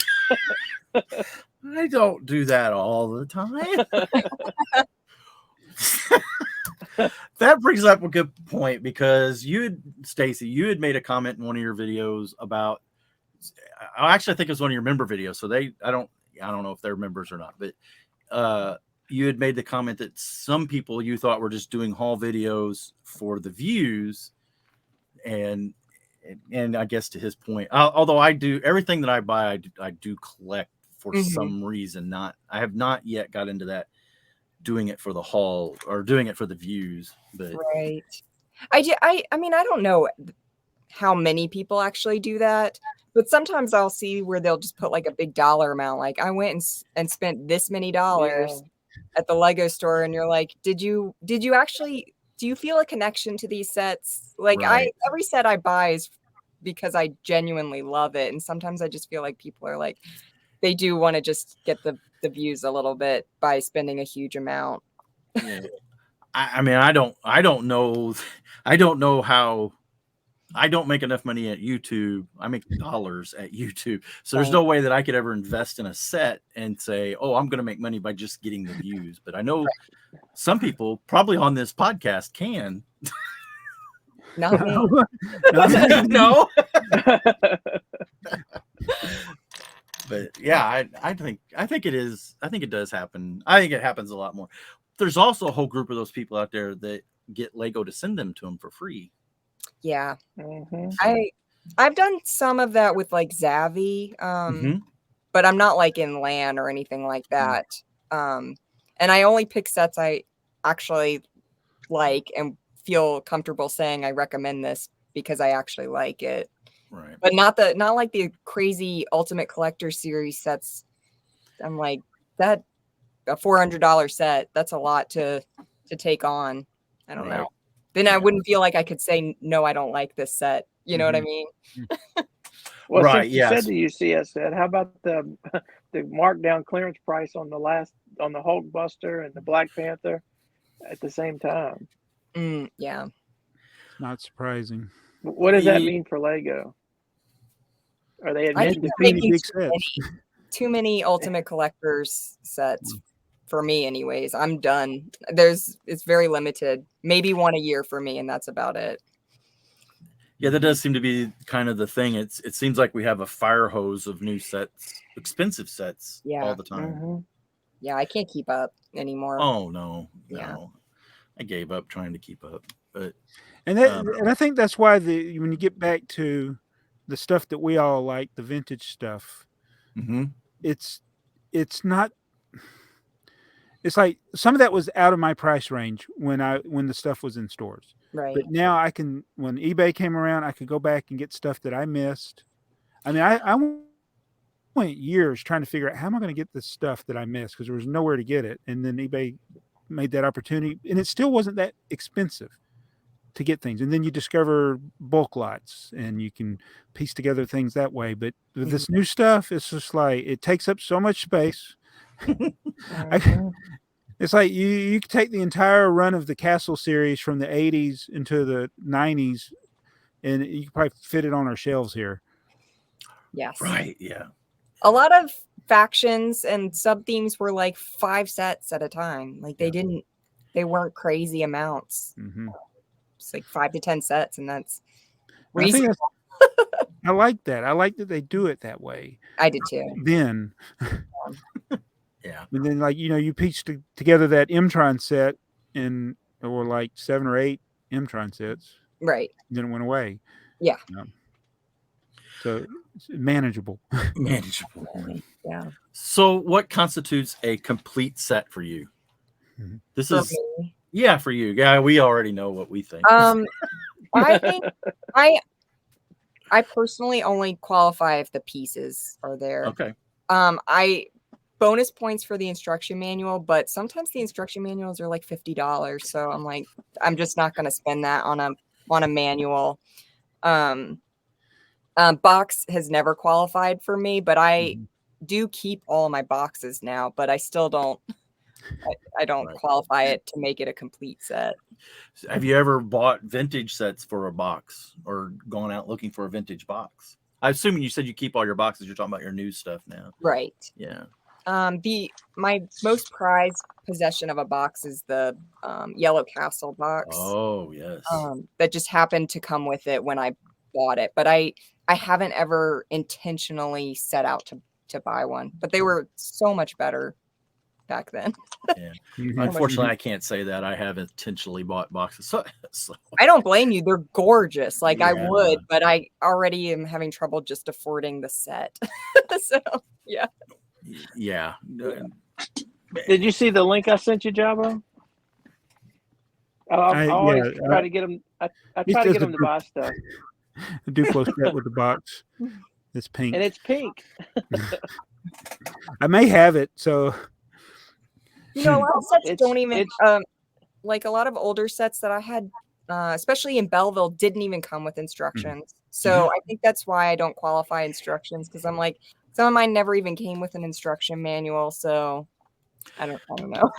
away. I don't do that all the time. That brings up a good point, because Stacy, you had made a comment in one of your videos about, actually I think it was one of your member videos. So I don't know if they're members or not, but you had made the comment that some people you thought were just doing haul videos for the views. And I guess to his point, although I do everything that I buy, I do collect for some reason. I have not yet got into that, doing it for the haul or doing it for the views. But right, I mean, I don't know how many people actually do that, but sometimes I'll see where they'll just put like a big dollar amount, like I went and spent this many dollars at the Lego store, and you're like, did you actually? Do you feel a connection to these sets? Like every set I buy is because I genuinely love it. And sometimes I just feel like people are like, they do want to just get the views a little bit by spending a huge amount. I mean, I don't know how. I don't make enough money at YouTube. I make dollars at YouTube. So there's no way that I could ever invest in a set and say, oh, I'm going to make money by just getting the views. But I know some people probably on this podcast can. Not me. No. But yeah, I think it is. I think it does happen. I think it happens a lot more. There's also a whole group of those people out there that get Lego to send them to them for free. Yeah. Mm-hmm. I've done some of that with like Zavi, but I'm not like in LAN or anything like that. And I only pick sets I actually like and feel comfortable saying I recommend this because I actually like it. Right. But not like the crazy Ultimate Collector Series sets. I'm like, that a $400 set, that's a lot to take on. I don't know. Then I wouldn't feel like I could say no, I don't like this set. You know what I mean? Well, Right, since you said the UCS set, how about the markdown clearance price on the Hulk Buster and the Black Panther at the same time? Yeah. It's not surprising. What does that mean for Lego? Are they admitting big sets? Too many Ultimate Collectors sets for me, anyways. I'm done. It's very limited. Maybe one a year for me, and that's about it. Yeah, that does seem to be kind of the thing. It seems like we have a fire hose of new sets, expensive sets, all the time. Yeah, I can't keep up anymore. Oh no. I gave up trying to keep up. But and I think that's why when you get back to the stuff that we all like, the vintage stuff, it's not. It's like some of that was out of my price range when the stuff was in stores. Right. But now when eBay came around, I could go back and get stuff that I missed. I mean, I went years trying to figure out how am I going to get this stuff that I missed because there was nowhere to get it. And then eBay made that opportunity, and it still wasn't that expensive to get things. And then you discover bulk lots and you can piece together things that way. But with this new stuff, it's just like it takes up so much space. It's like you could take the entire run of the Castle series from the 80s into the 90s, and you could probably fit it on our shelves here. Yes. Right. Yeah. A lot of factions and sub themes were like 5 sets at a time. Like they weren't crazy amounts. It's like 5 to 10 sets, and that's reasonable. I like that. I like that they do it that way. I did too. Then. Yeah. And then, like, you piece together that M-Tron set, and there were like 7 or 8 M-Tron sets. Right. Then it went away. Yeah. So it's manageable. Manageable. Yeah. So what constitutes a complete set for you? This for is me. Yeah, for you. Yeah, we already know what we think. I think I personally only qualify if the pieces are there. Okay. I bonus points for the instruction manual, but sometimes the instruction manuals are like $50. So I'm like, I'm just not going to spend that on a manual. Box has never qualified for me, but I do keep all of my boxes now, but I still don't. I don't qualify it to make it a complete set. Have you ever bought vintage sets for a box or gone out looking for a vintage box? I assume you said you keep all your boxes. You're talking about your new stuff now. Right. Yeah. My most prized possession of a box is the Yellow Castle box. Oh, yes. That just happened to come with it when I bought it, but I haven't ever intentionally set out to buy one, but they were so much better back then. Yeah. Unfortunately, I can't say that I have intentionally bought boxes. So. I don't blame you. They're gorgeous. Like I would, but I already am having trouble just affording the set. So yeah. Yeah. Did you see the link I sent you, Jabo? I always try to get them. I try to get them to buy stuff. The Duplo set with the box. It's pink. And it's pink. I may have it, so. You know, a lot of sets don't even like a lot of older sets that I had, especially in Belleville, didn't even come with instructions. So I think that's why I don't qualify instructions, because I'm like, some of mine never even came with an instruction manual. So I don't know.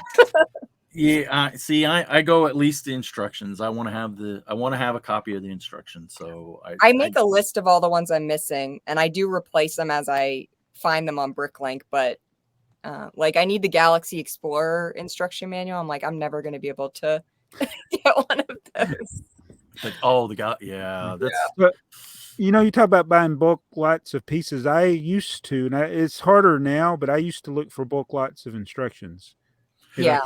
Yeah, see, I go at least the instructions. I want to have a copy of the instructions. So I make a list of all the ones I'm missing, and I do replace them as I find them on Bricklink, but like I need the Galaxy Explorer instruction manual. I'm like, I'm never going to be able to get one of those. Like, oh, the guy, yeah, that's. You know, you talk about buying bulk lots of pieces. I used to, and it's harder now, but I used to look for bulk lots of instructions. Yeah.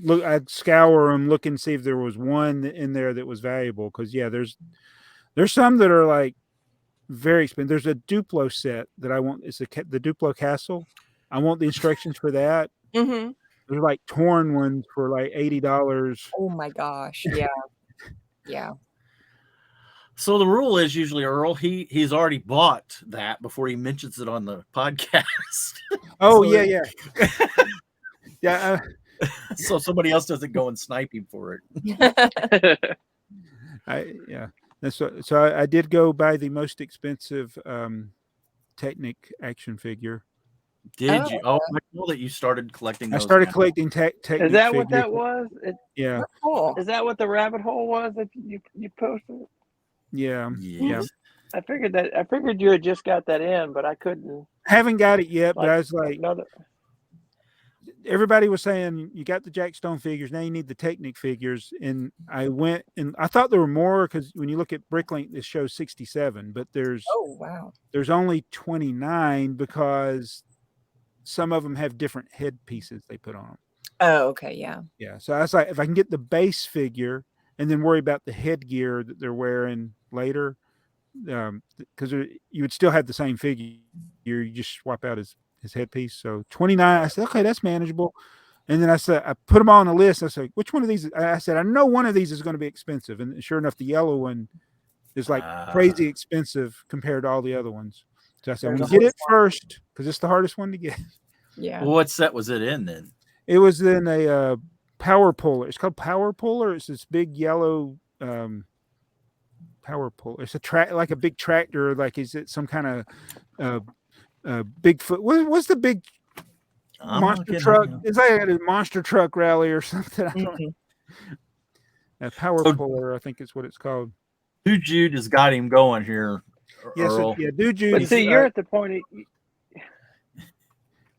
I'd scour them, look and see if there was one in there that was valuable. Because there's some that are like very expensive. There's a Duplo set that I want. It's the Duplo Castle. I want the instructions for that. Mm-hmm. There's like torn ones for like $80. Oh my gosh. Yeah. Yeah. So the rule is usually Earl, he's already bought that before he mentions it on the podcast. Oh, So yeah. Yeah. So somebody else doesn't go and snipe him for it. So I did go buy the most expensive Technic action figure. Did you? Oh, I know that you started collecting those. I started collecting Technic Is that figures. what that was? Yeah. Cool. Is that what the rabbit hole was that you posted? Yeah. Yes. I figured you had just got that in, but I couldn't. I haven't got it yet, but I was like, everybody was saying you got the Jack Stone figures, now you need the Technic figures. And I went and I thought there were more, because when you look at Bricklink, this shows 67, but there's only 29 because some of them have different head pieces they put on them. Oh, okay, yeah. Yeah. So I was like, if I can get the base figure and then worry about the headgear that they're wearing later, because you would still have the same figure. You just swap out his headpiece. So 29, I said, okay, that's manageable. And then I said, I put them all on the list. I said, which one of these? I said, I know one of these is going to be expensive. And sure enough, the yellow one is like crazy expensive compared to all the other ones. So I said, I'm going to get it first because it's the hardest one to get. Yeah. Well, what set was it in then? It was in a power puller. It's called Power Puller. It's this big yellow power puller. It's like a big tractor. Like, is it some kind of Bigfoot? What's the big monster truck? It's like a monster truck rally or something. I don't know. A power puller, I think is what it's called. Dude Jude has got him going here. Yes, Earl. yeah, Dude Jude. But see, you're at the point.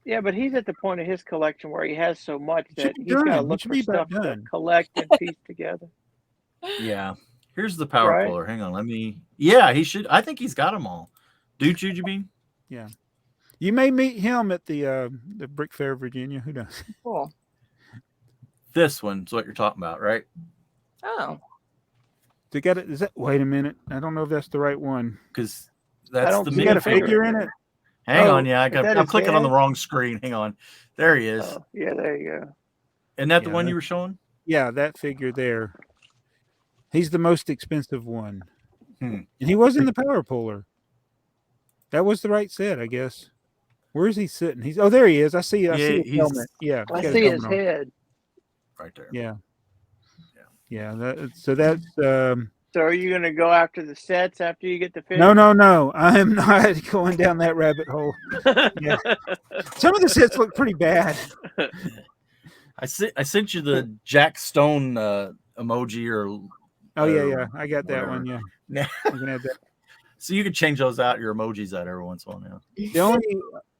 Yeah, but he's at the point of his collection where he has so much that he's got to look for stuff to collect and piece together. Yeah. Here's the power puller. Hang on. Yeah, he should. I think he's got them all. Dude Jude, you mean? Yeah. You may meet him at the Brick Fair, Virginia. Who knows? Cool. This one's what you're talking about, right? Oh. They got it. Is that? Wait a minute. I don't know if that's the right one. Because that's the you got a figure in it. Hang on, yeah, I'm clicking on the wrong screen. Hang on. There he is. Oh, yeah, there you go. Isn't that the one you were showing? Yeah, that figure there. He's the most expensive one. And he was in the power puller. That was the right set, I guess. Where is he sitting? There he is. I see his helmet. Yeah. I see his head. Right there. Yeah. So that's So are you going to go after the sets after you get the figure? No. I am not going down that rabbit hole. Yeah. Some of the sets look pretty bad. I sent you the Jack Stone emoji or. Oh yeah. I got that one. Yeah. I can add that. So you can change those out, your emojis out every once in a while. Yeah.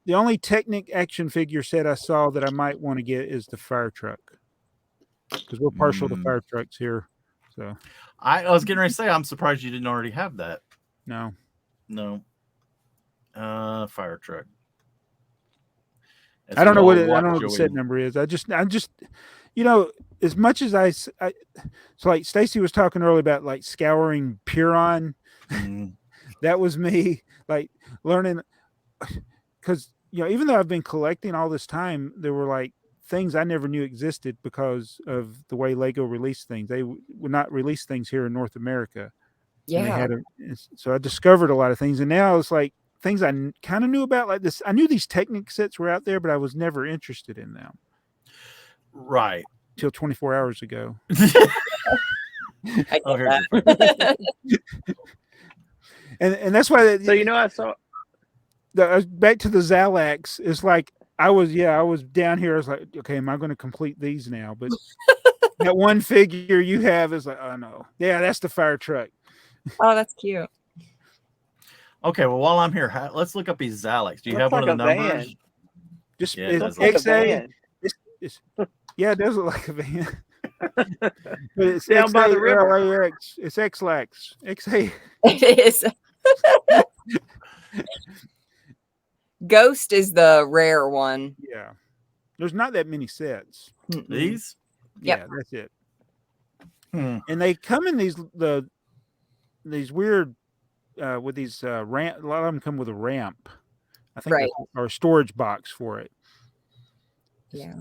The only Technic action figure set I saw that I might want to get is the fire truck, because we're partial to fire trucks here. So I was getting ready to say, I'm surprised you didn't already have that. No. Fire truck. I don't know what the set number is. I just as much as so like Stacy was talking earlier about like scouring Puron. That was me, like learning, because even though I've been collecting all this time, there were like things I never knew existed because of the way Lego released things. They would not release things here in North America. Yeah. So I discovered a lot of things, and now it's like things I kind of knew about, like this. I knew these Technic sets were out there, but I was never interested in them. Right. Till 24 hours ago. And that's why. I saw. Back to the Zalax. It's like I was down here. I was like, okay, am I going to complete these now? But that one figure you have is like, oh no, yeah, that's the fire truck. Oh, that's cute. Okay, well, while I'm here, let's look up these Zalax. Do you have one of the numbers? Van. Just it's XA. Yeah, it does look like a van. But it's down by the river. It's XLAX. XA. It is. Ghost is the rare one. Yeah. There's not that many sets. These? Yep. Yeah, that's it. Hmm. And they come in these weird with these ramp. A lot of them come with a ramp. I think Right. or a storage box for it. Yeah.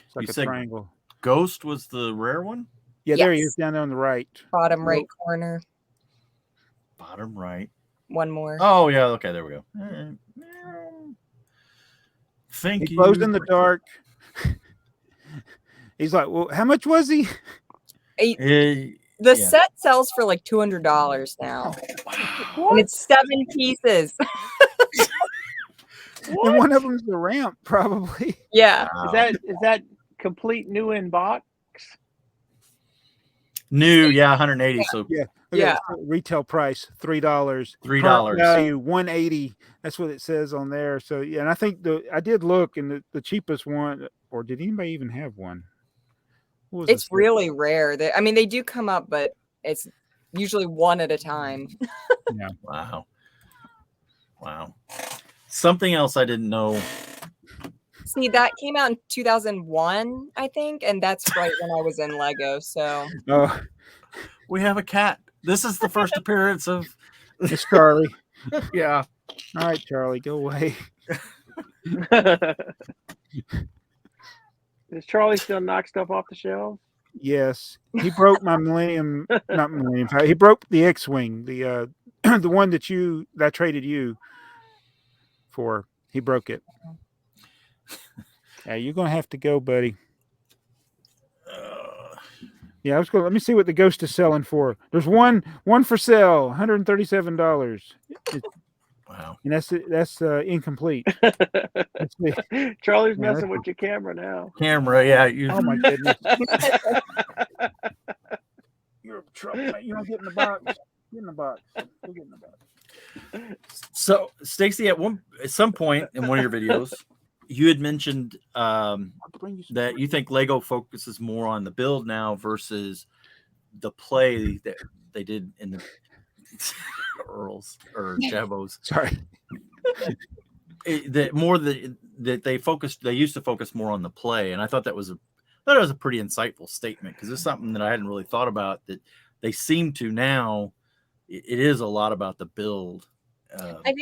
It's like You a said triangle. Ghost was the rare one? Yeah, there he Yes. is down there on the right. Bottom right corner. Bottom right. One more. Oh, yeah. Okay, there we go. Thank He you. glows in the dark. He's like, well, how much was he? The Yeah. set sells for like $200 now. Wow. And it's 7 pieces. And one of them's the ramp, probably. Yeah. Wow. Is that complete new in box? New, yeah, 180. So Yeah. Yeah. Retail price $3. $3. Current value $180. That's what it says on there. So yeah, and I think I did look, and the cheapest one, or did anybody even have one? What was It's the set? really rare. They do come up, but it's usually one at a time. Yeah. Wow. Wow. Something else I didn't know. See, that came out in 2001, I think, and that's right when I was in Lego. So Oh, We have a cat. This is the first appearance of it's Charlie. yeah. All right, Charlie, go away. Does Charlie still knock stuff off the shelves? Yes, he broke my not Millennium. He broke the X-wing, the the one that I traded you for. He broke it. Yeah, you're gonna have to go, buddy. Yeah, I was going. Let me see what the Ghost is selling for. There's one for sale, $137. Wow. And that's incomplete. Charlie's messing with your camera now. Camera, yeah. Oh my goodness. You're in trouble, mate. You don't get in the box. Get in the box. Go get in the box. So, Stacy, at some point in one of your videos, you had mentioned that you think Lego focuses more on the build now versus the play that they did in the Earls or Jabos. Sorry. That they used to focus more on the play, and I thought that was a pretty insightful statement, because it's something that I hadn't really thought about, that they seem to now. It is a lot about the build. I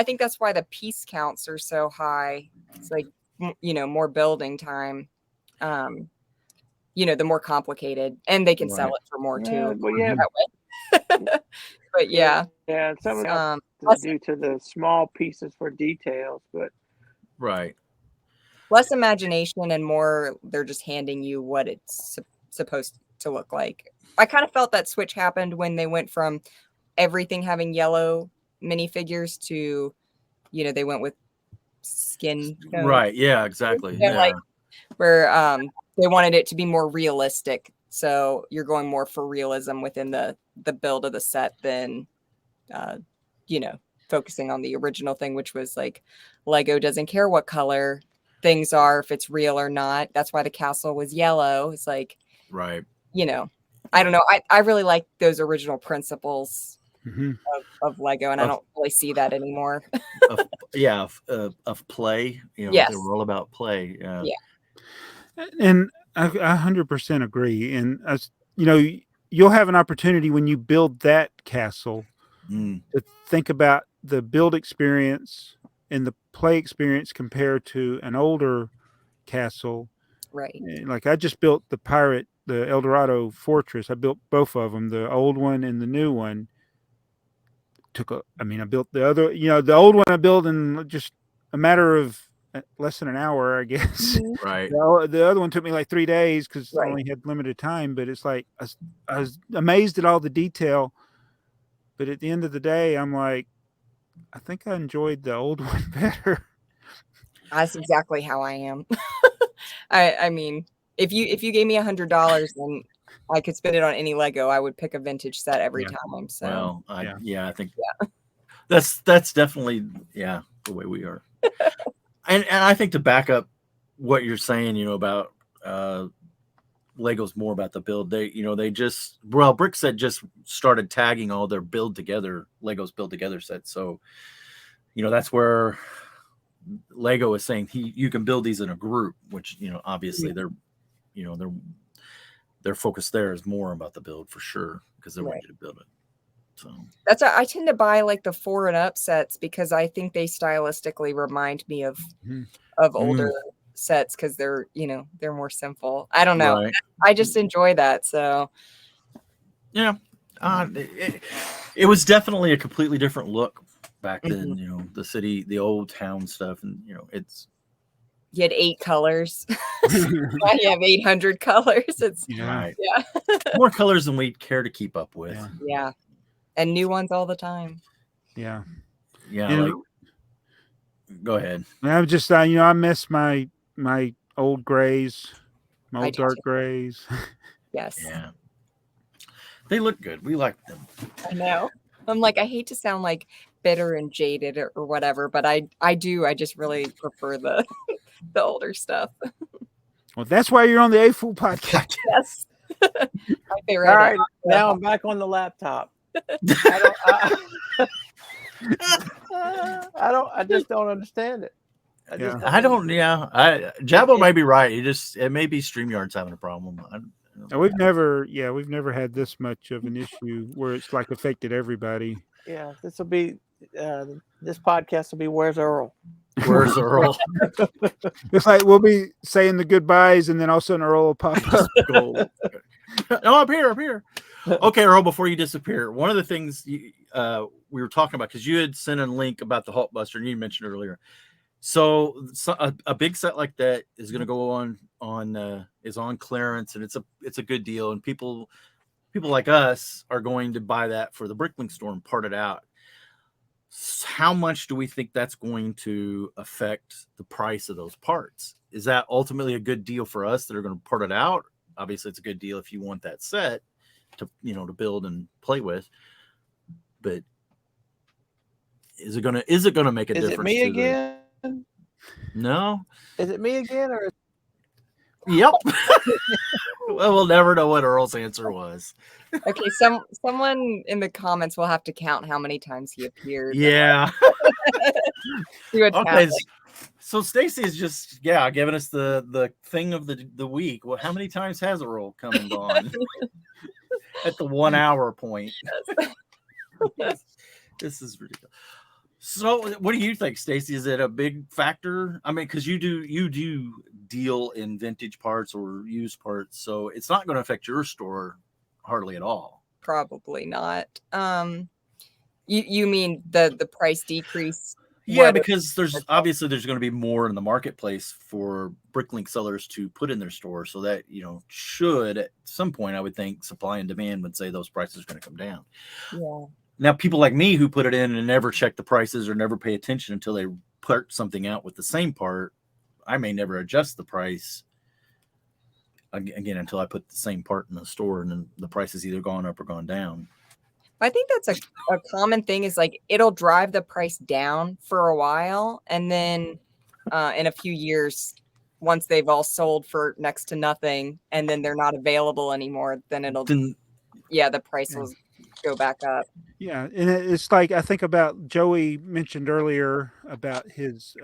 think that's why the piece counts are so high. It's like, more building time. The more complicated, and they can sell it for more too. Well, yeah. But yeah. Yeah, some of that due to the small pieces for details, but right. Less imagination and more they're just handing you what it's supposed to look like. I kind of felt that switch happened when they went from everything having yellow minifigures to, they went with skin tone. Right. Yeah, exactly. Yeah. Like where they wanted it to be more realistic. So you're going more for realism within the build of the set than, focusing on the original thing, which was like Lego doesn't care what color things are, if it's real or not. That's why the castle was yellow. It's like, right. I don't know. I really like those original principles Mm-hmm. of Lego, and I don't really see that anymore. of play. Yes. They were all about play. Yeah. And I 100% agree. And you'll have an opportunity when you build that castle to think about the build experience and the play experience compared to an older castle. Right. Like I just built the El Dorado Fortress. I built both of them, the old one and the new one. I built the other, the old one I built in just a matter of less than an hour, I guess. Right. The other one took me like 3 days because I only had limited time. But it's like I was amazed at all the detail. But at the end of the day, I'm like, I think I enjoyed the old one better. That's exactly how I am. I mean, if you gave me $100 and I could spend it on any Lego, I would pick a vintage set every time. So well, I think that's definitely the way we are. and I think to back up what you're saying, about Lego's more about the build. They just BrickTsar just started tagging all their Lego's build together sets. So, that's where Lego is saying you can build these in a group, which obviously their focus there is more about the build for sure because they want you to build it. So that's why I tend to buy like the 4 and up sets because I think they stylistically remind me of older sets because they're they're more simple. I don't know. Right. I just enjoy that. So yeah, it was definitely a completely different look back then. The city, the old town stuff, and it's. You had 8 colors. Now you have 800 colors. It's right. Yeah. More colors than we care to keep up with. Yeah. And new ones all the time. Yeah. Yeah. Go ahead. I'm just, I miss my old grays, my old dark grays. Yes. Yeah. They look good. We like them. I know. I'm like, I hate to sound like bitter and jaded or whatever, but I do. I just really prefer the older stuff. Well, that's why you're on the A F.o.O.L Podcast. Yes. My favorite. All right. Now I'm back on the laptop. I just don't understand it. Jabbo may be right. It may be StreamYard's having a problem. We've never had this much of an issue where it's like affected everybody. Yeah, this podcast will be Where's Earl? Where's Earl? It's like we'll be saying the goodbyes and then all of a sudden Earl will pop up. No, I'm here. Okay, Earl, before you disappear, one of the things we were talking about, because you had sent a link about the Hulkbuster and you mentioned earlier. So a big set like that is going to go on clearance, and it's a good deal, and people like us are going to buy that for the Bricklink store and part it out. How much do we think that's going to affect the price of those parts? Is that ultimately a good deal for us that are going to part it out? Obviously, it's a good deal if you want that set to build and play with. But is it gonna make a difference? Is it me again? No. Is it me again or? Yep. Well, we'll never know what Earl's answer was. Okay, someone in the comments will have to count how many times he appeared. Yeah. Okay. So Stacy is just giving us the thing of the week. Well, how many times has Earl come and gone at the 1 hour point? Yes. This is ridiculous. So, what do you think, Stacy? Is it a big factor? I mean, because you do deal in vintage parts or used parts, so it's not going to affect your store hardly at all. Probably not. You mean the price decrease? Yeah, because there's going to be more in the marketplace for Bricklink sellers to put in their store, so that should at some point, I would think, supply and demand would say those prices are going to come down. Yeah. Now, people like me who put it in and never check the prices or never pay attention until they put something out with the same part, I may never adjust the price again until I put the same part in the store, and then the price has either gone up or gone down. I think that's a common thing is like it'll drive the price down for a while, and then in a few years, once they've all sold for next to nothing and then they're not available anymore, then the price will go back up. Yeah, and it's like I think about Joey mentioned earlier about his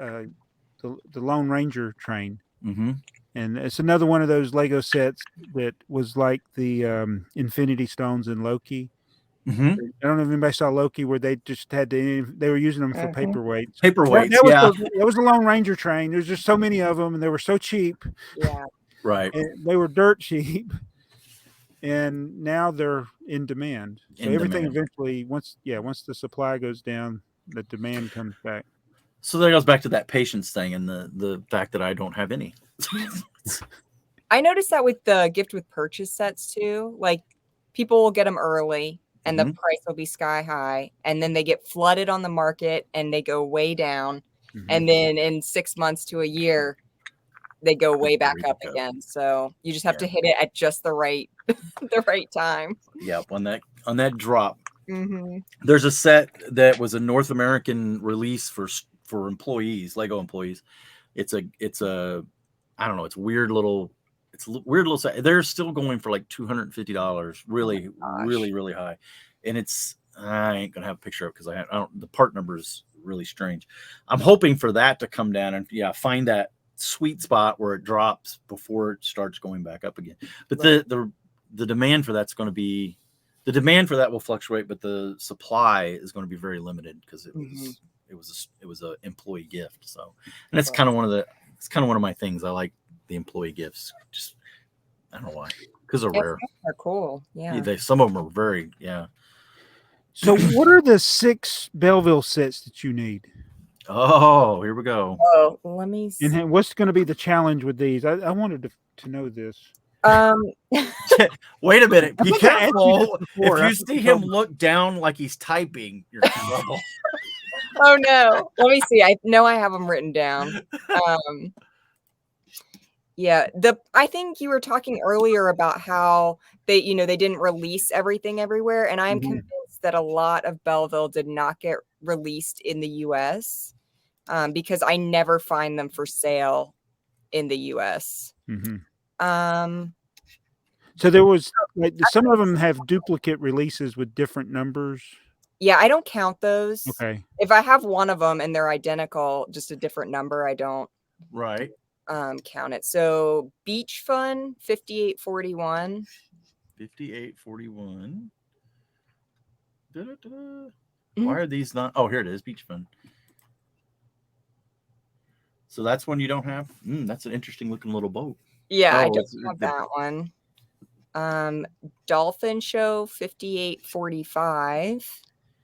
the Lone Ranger train, and it's another one of those Lego sets that was like the Infinity Stones in Loki. I don't know if anybody saw Loki where they just they were using them for paperweights. That was the Lone Ranger train. There's just so many of them, and they were so cheap. Yeah, right. And they were dirt cheap. And now they're in demand. So everything eventually, once the supply goes down, the demand comes back. So that goes back to that patience thing and the fact that I don't have any. I noticed that with the gift with purchase sets too. Like people will get them early and the price will be sky high, and then they get flooded on the market and they go way down. And then in 6 months to a year, they go way back up again. So you just have to hit it at just the right time. Yep, on that drop. There's a set that was a North American release for employees, Lego employees. It's a I don't know, it's weird little It's a weird little. They're still going for like $250. Really, Oh really, really high. And it's I ain't gonna have a picture of it because I don't. The part number is really strange. I'm hoping for that to come down and find that sweet spot where it drops before it starts going back up again. But the demand for that's going to be the demand for that will fluctuate, but the supply is going to be very limited because it was a employee gift. So, and it's kind of one of my things. I like the employee gifts. Just I don't know why, because they're rare. They're cool. Yeah. Some of them are very So, what are the 6 Belleville sets that you need? Oh, here we go. Oh, let me see. And what's going to be the challenge with these? I wanted to know this. Wait a minute. Be I think I asked you careful. this before. If you see him look down like he's typing, you're in trouble. Oh no. Let me see. I know I have them written down. Yeah, I think you were talking earlier about how they didn't release everything everywhere, and I'm convinced that a lot of Belleville did not get released in the US because I never find them for sale in the US. So there was some of them have duplicate releases with different numbers. Yeah, I don't count those. Okay. If I have one of them and they're identical, just a different number, I don't count it. So Beach Fun 5841. 5841. Why are these not? Oh, here it is. Beach Fun. So that's one you don't have. That's an interesting looking little boat. Yeah, I don't have that one. Dolphin Show 5845.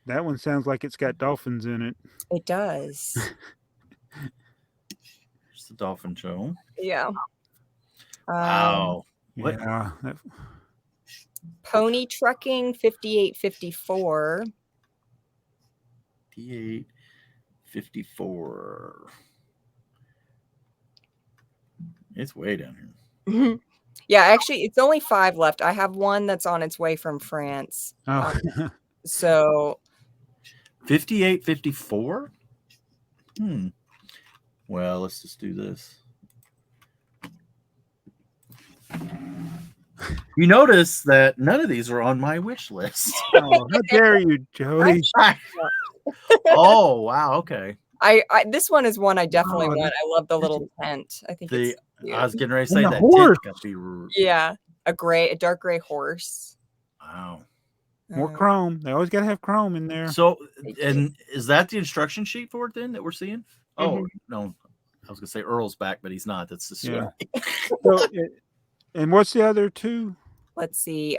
That one sounds like it's got dolphins in it. It does. It's the Dolphin Show. Yeah. Wow. What? Yeah. Pony Trucking 5854. 5854. It's way down here. Yeah, actually, it's only 5 left. I have one that's on its way from France. Oh. So 5854. Well, let's just do this. You notice that none of these are on my wish list. Oh, how dare you, Joey? Oh, wow. Okay. This one is one I definitely want. I love the little tent. I think it's cute. I was getting ready to say that horse. tent be... Yeah, a dark gray horse. Wow. More chrome. They always got to have chrome in there. So, and is that the instruction sheet for it then that we're seeing? Oh, no. I was going to say Earl's back, but he's not. That's the So, and what's the other two? Let's see.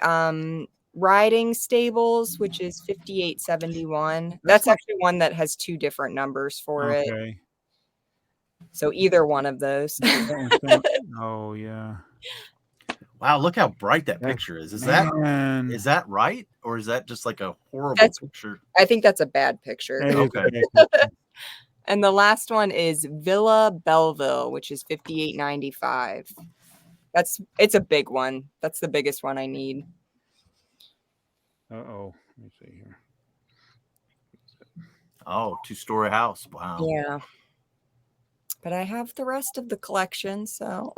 Riding Stables, which is 5871. That's actually one that has 2 different numbers for it. So either one of those. Oh yeah. Wow, look how bright that picture is. Is that right? Or is that just like a horrible picture? I think that's a bad picture. Okay. And the last one is Villa Belleville, which is 5895. It's a big one. That's the biggest one I need. Uh-oh. Let me see here. Oh, 2-story house. Wow. Yeah. But I have the rest of the collection, so.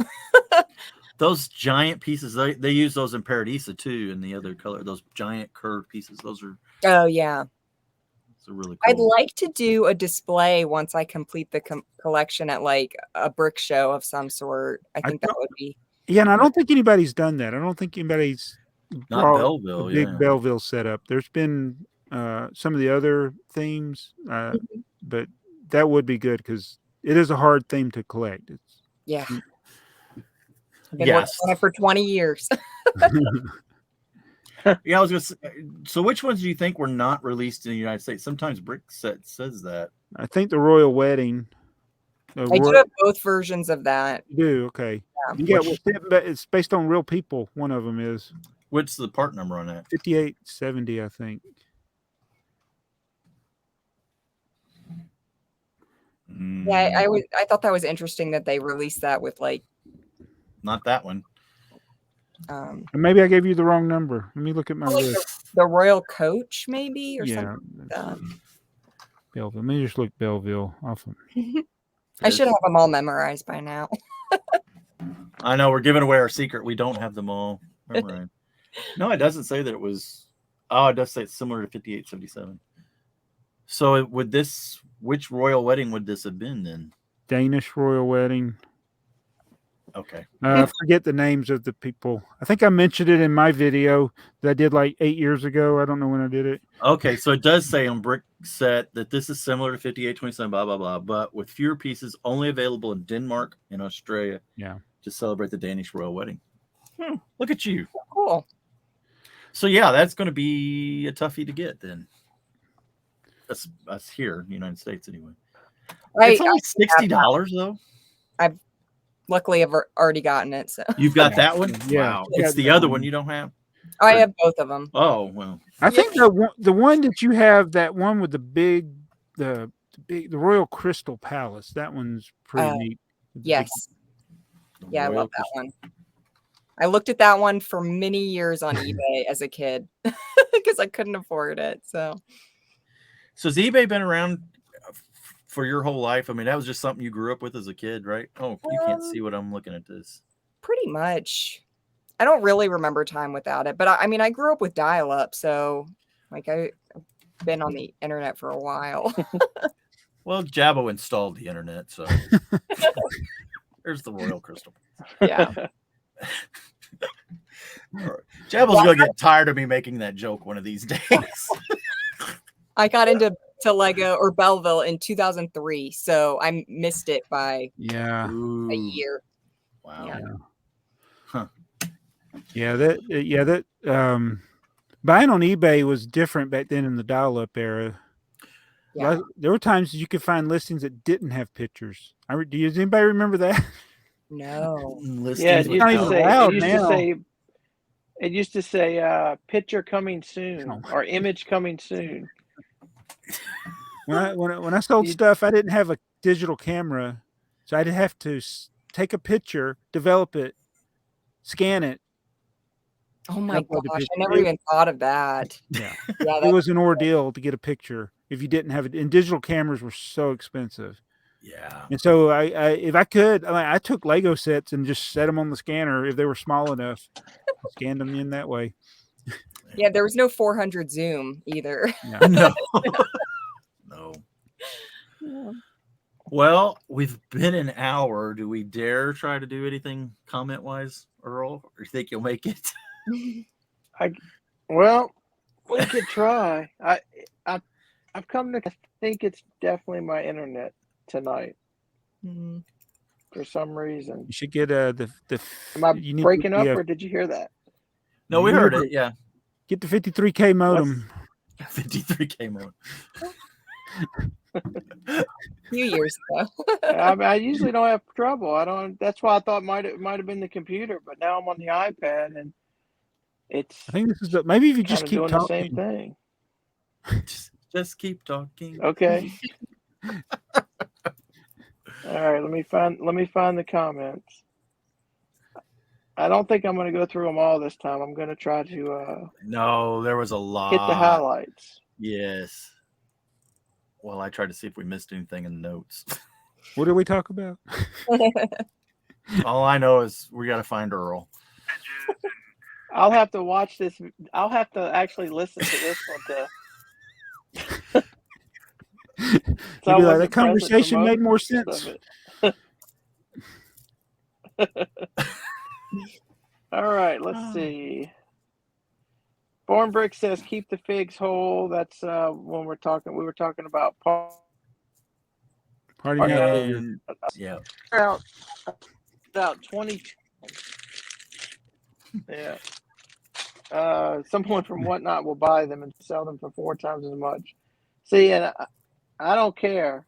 Those giant pieces, they use those in Paradisa too, in the other color. Those giant curved pieces. Those are. Oh, yeah. Those are really cool. I'd like to do a display once I complete the collection at like a brick show of some sort. I think that would be. Yeah, and I don't think anybody's done that. I don't think anybody's not Belleville, big Belleville setup. There's been some of the other themes, but that would be good because it is a hard theme to collect. Yeah. I've been working on it for 20 years. Yeah, I was gonna say, so which ones do you think were not released in the United States? Sometimes BrickTsar says that. I think the Royal Wedding. I do have both versions of that. You do? Okay. Yeah. It's based on real people. One of them is. What's the part number on that? 5870, I think. Yeah, I thought that was interesting that they released that with like. Not that one. Maybe I gave you the wrong number. Let me look at my list. The Royal Coach, maybe, or something like that. Belleville. Let me just look Belleville off of. I should have them all memorized by now. I know we're giving away our secret. We don't have them all. All right. No, it doesn't say that it was. Oh, it does say it's similar to 5877. So which royal wedding would this have been then? Danish royal wedding. Okay. I forget the names of the people. I think I mentioned it in my video that I did like 8 years ago. I don't know when I did it. Okay, so it does say on BrickTsar that this is similar to 5827, blah, blah, blah, but with fewer pieces, only available in Denmark and Australia. Yeah. To celebrate the Danish royal wedding. Look at you. Cool. So yeah, that's going to be a toughie to get then. Us here in the United States anyway. It's only $60 though. Luckily I've already gotten it. So you've got that one? Yeah. Wow. It's the other one you don't have? I have both of them. Oh, well. I think the one that you have, that one with the Royal Crystal Palace, that one's pretty neat. Yes. Yeah, I love that one. I looked at that one for many years on eBay as a kid because I couldn't afford it. So has eBay been around for your whole life? I mean, that was just something you grew up with as a kid, right? Oh, you can't see what I'm looking at this. Pretty much. I don't really remember time without it, but I mean, I grew up with dial-up, so like I've been on the internet for a while. Well, Jabbo installed the internet, so there's the Royal Crystal. Yeah. Jabbo's gonna get tired of me making that joke one of these days. I got into Lego or Belleville in 2003, so I missed it by a year. Wow. Yeah. Huh. Yeah, that buying on eBay was different back then in the dial-up era. Yeah. There were times you could find listings that didn't have pictures. Does anybody remember that? No. Yeah, it used to say picture coming soon or image coming soon. When I sold stuff, I didn't have a digital camera, so I'd have to take a picture, develop it, scan it. Oh my gosh, I never even thought of that. Yeah, it was an ordeal to get a picture if you didn't have it. And digital cameras were so expensive. Yeah. And so if I could, I took Lego sets and just set them on the scanner if they were small enough. Scanned them in that way. Yeah, there was no 400 zoom either. Yeah. No. No. Yeah. Well, we've been an hour. Do we dare try to do anything comment-wise, Earl? Or you think you'll make it? Well, we could try. I've come to think it's definitely my internet tonight. Mm-hmm. For some reason. You should get the. Am I breaking up, or did you hear that? No, we heard it. Yeah. Get the 53K modem. 53K modem. A few years ago. I usually don't have trouble. That's why I thought it might have been the computer, but now I'm on the iPad and it's. I think this is maybe if you just keep doing talking. the same thing. Just keep talking. Okay. All right, let me find the comments. I don't think I'm going to go through them all this time. I'm going to try to no, there was a lot. Hit the highlights. Yes. Well, I tried to see if we missed anything in the notes. What did we talk about? All I know is we got to find Earl. I'll have to watch this. I'll have to actually listen to this one so that conversation made more sense. All right, let's see. Born Brick says keep the figs whole. That's when we were talking about party. Yeah. About 20. Yeah. Someone from Whatnot will buy them and sell them for 4 times as much. See, and I don't care.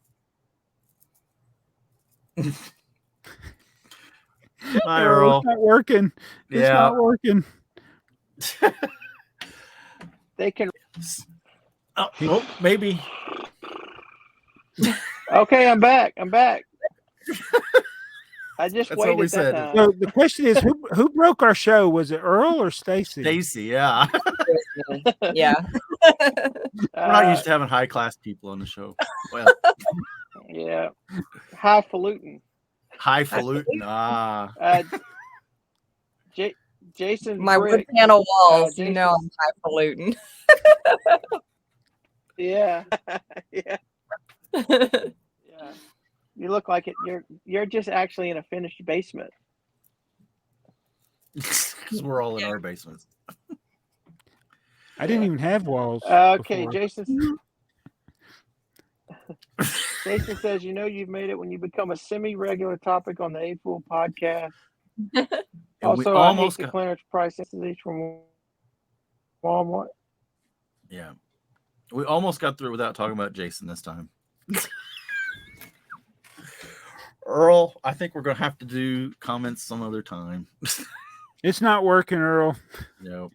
Hi, Earl. It's not working. It's not working. They can. Oh, maybe. Okay, I'm back. I just That's waited what we that said. time. So the question is, who broke our show? Was it Earl or Stacy? Stacy, yeah. Yeah. We're not used to having high class people on the show. Well, yeah, highfalutin. Highfalutin. Jason, my wood panel walls. Jason, I'm highfalutin. Yeah. Yeah. Yeah. You look like it. You're just actually in a finished basement. Because we're all in our basements. I didn't even have walls. Okay, before. Jason says, you've made it when you become a semi-regular topic on the A F.o.O.L Podcast. Also, I hate the clearance price from Walmart. Yeah. We almost got through without talking about Jason this time. Earl, I think we're going to have to do comments some other time. It's not working, Earl. No.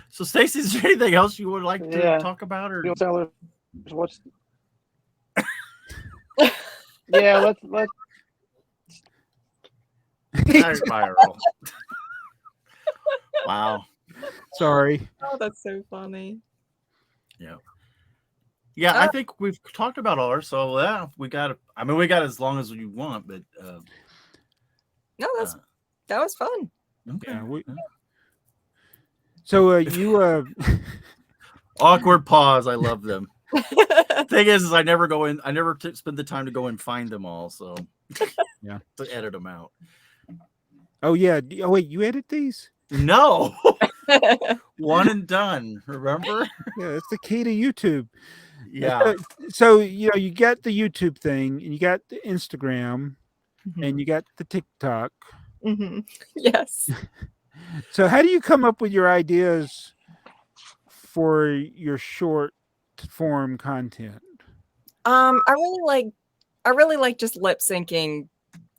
So, Stacey, is there anything else you would like to talk about? Or what's... Yeah, let's... Bye, Earl. Wow. Sorry. Oh, that's so funny. Yeah, I think we've talked about ours, so we got as long as you want, but no, that was fun. Okay. Yeah, so you awkward pause. I love them. Thing is I never go in. I never spend the time to go and find them all. So yeah, to edit them out. Oh yeah. Oh wait, you edit these? No. One and done. Remember? Yeah, it's the key to YouTube. Yeah. So you got the YouTube thing, and you got the Instagram, and you got the TikTok. Mm-hmm. Yes. So how do you come up with your ideas for your short form content? I really like just lip syncing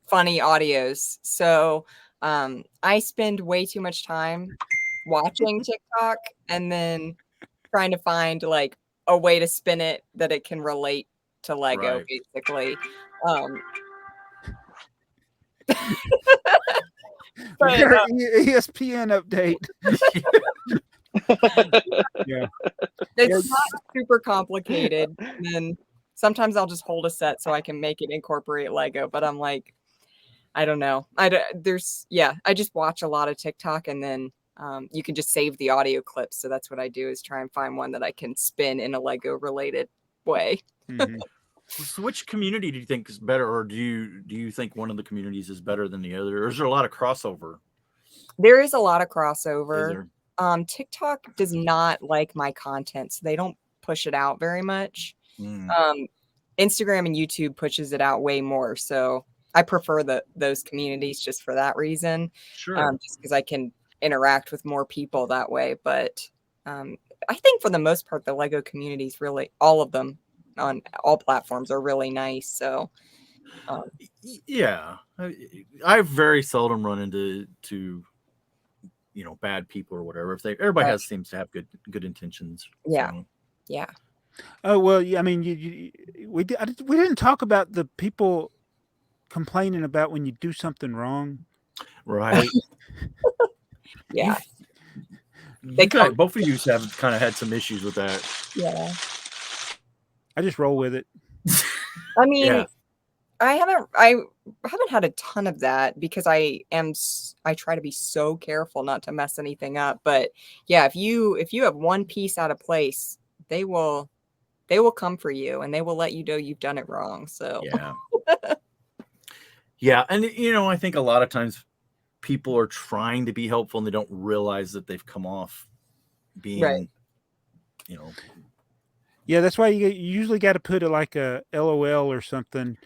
funny audios. So I spend way too much time watching TikTok and then trying to find like a way to spin it that it can relate to Lego, basically. But, ESPN update. Yeah, it's not super complicated. And then sometimes I'll just hold a set so I can make it incorporate Lego. But I'm like, I don't know. I just watch a lot of TikTok, and then you can just save the audio clips. So that's what I do, is try and find one that I can spin in a Lego related way. Mm-hmm. So which community do you think is better, or do you think one of the communities is better than the other, or is there a lot of crossover? There is a lot of crossover. TikTok does not like my content, so they don't push it out very much. Instagram and YouTube pushes it out way more, so I prefer those communities just for that reason. Sure. Just because I can interact with more people that way. But I think for the most part, the Lego communities, really, all of them on all platforms, are really nice. So yeah, I very seldom run into bad people or whatever. Everybody seems to have good intentions. Yeah. So. Yeah. Oh well, yeah. I mean, we didn't talk about the people complaining about when you do something wrong. Right. Yeah. Both of you have kind of had some issues with that. Yeah. I just roll with it. I mean, I haven't had a ton of that because I try to be so careful not to mess anything up. But yeah, if you have one piece out of place, they will come for you and they will let you know you've done it wrong. So yeah. Yeah, and I think a lot of times people are trying to be helpful and they don't realize that they've come off being Yeah, that's why you usually got to put like a LOL or something,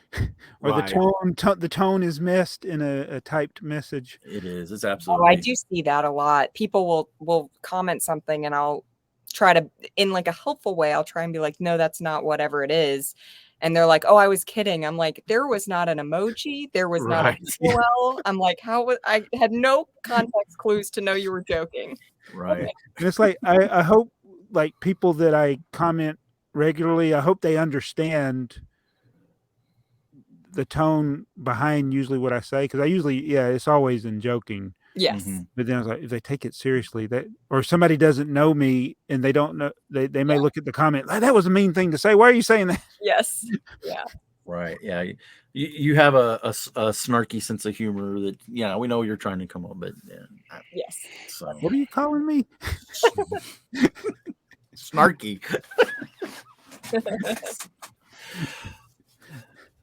or the tone is missed in a typed message. It is. It's absolutely. Oh, I do see that a lot. People will comment something, and I'll try to, in like a helpful way, I'll try and be like, no, that's not whatever it is. And they're like, oh, I was kidding. I'm like, there was not an emoji. There was not a LOL. I'm like, I had no context clues to know you were joking. Right. Okay. And it's like, I hope like people that I comment regularly, I hope they understand the tone behind usually what I say, because I usually it's always in joking. Yes. Mm-hmm. But then I was like, if they take it seriously, or somebody doesn't know me and they don't know, they may look at the comment like, that was a mean thing to say. Why are you saying that? Yes. Yeah. Right. Yeah. You have a snarky sense of humor that, we know you're trying to come up, but Yes. so What are you calling me? snarky.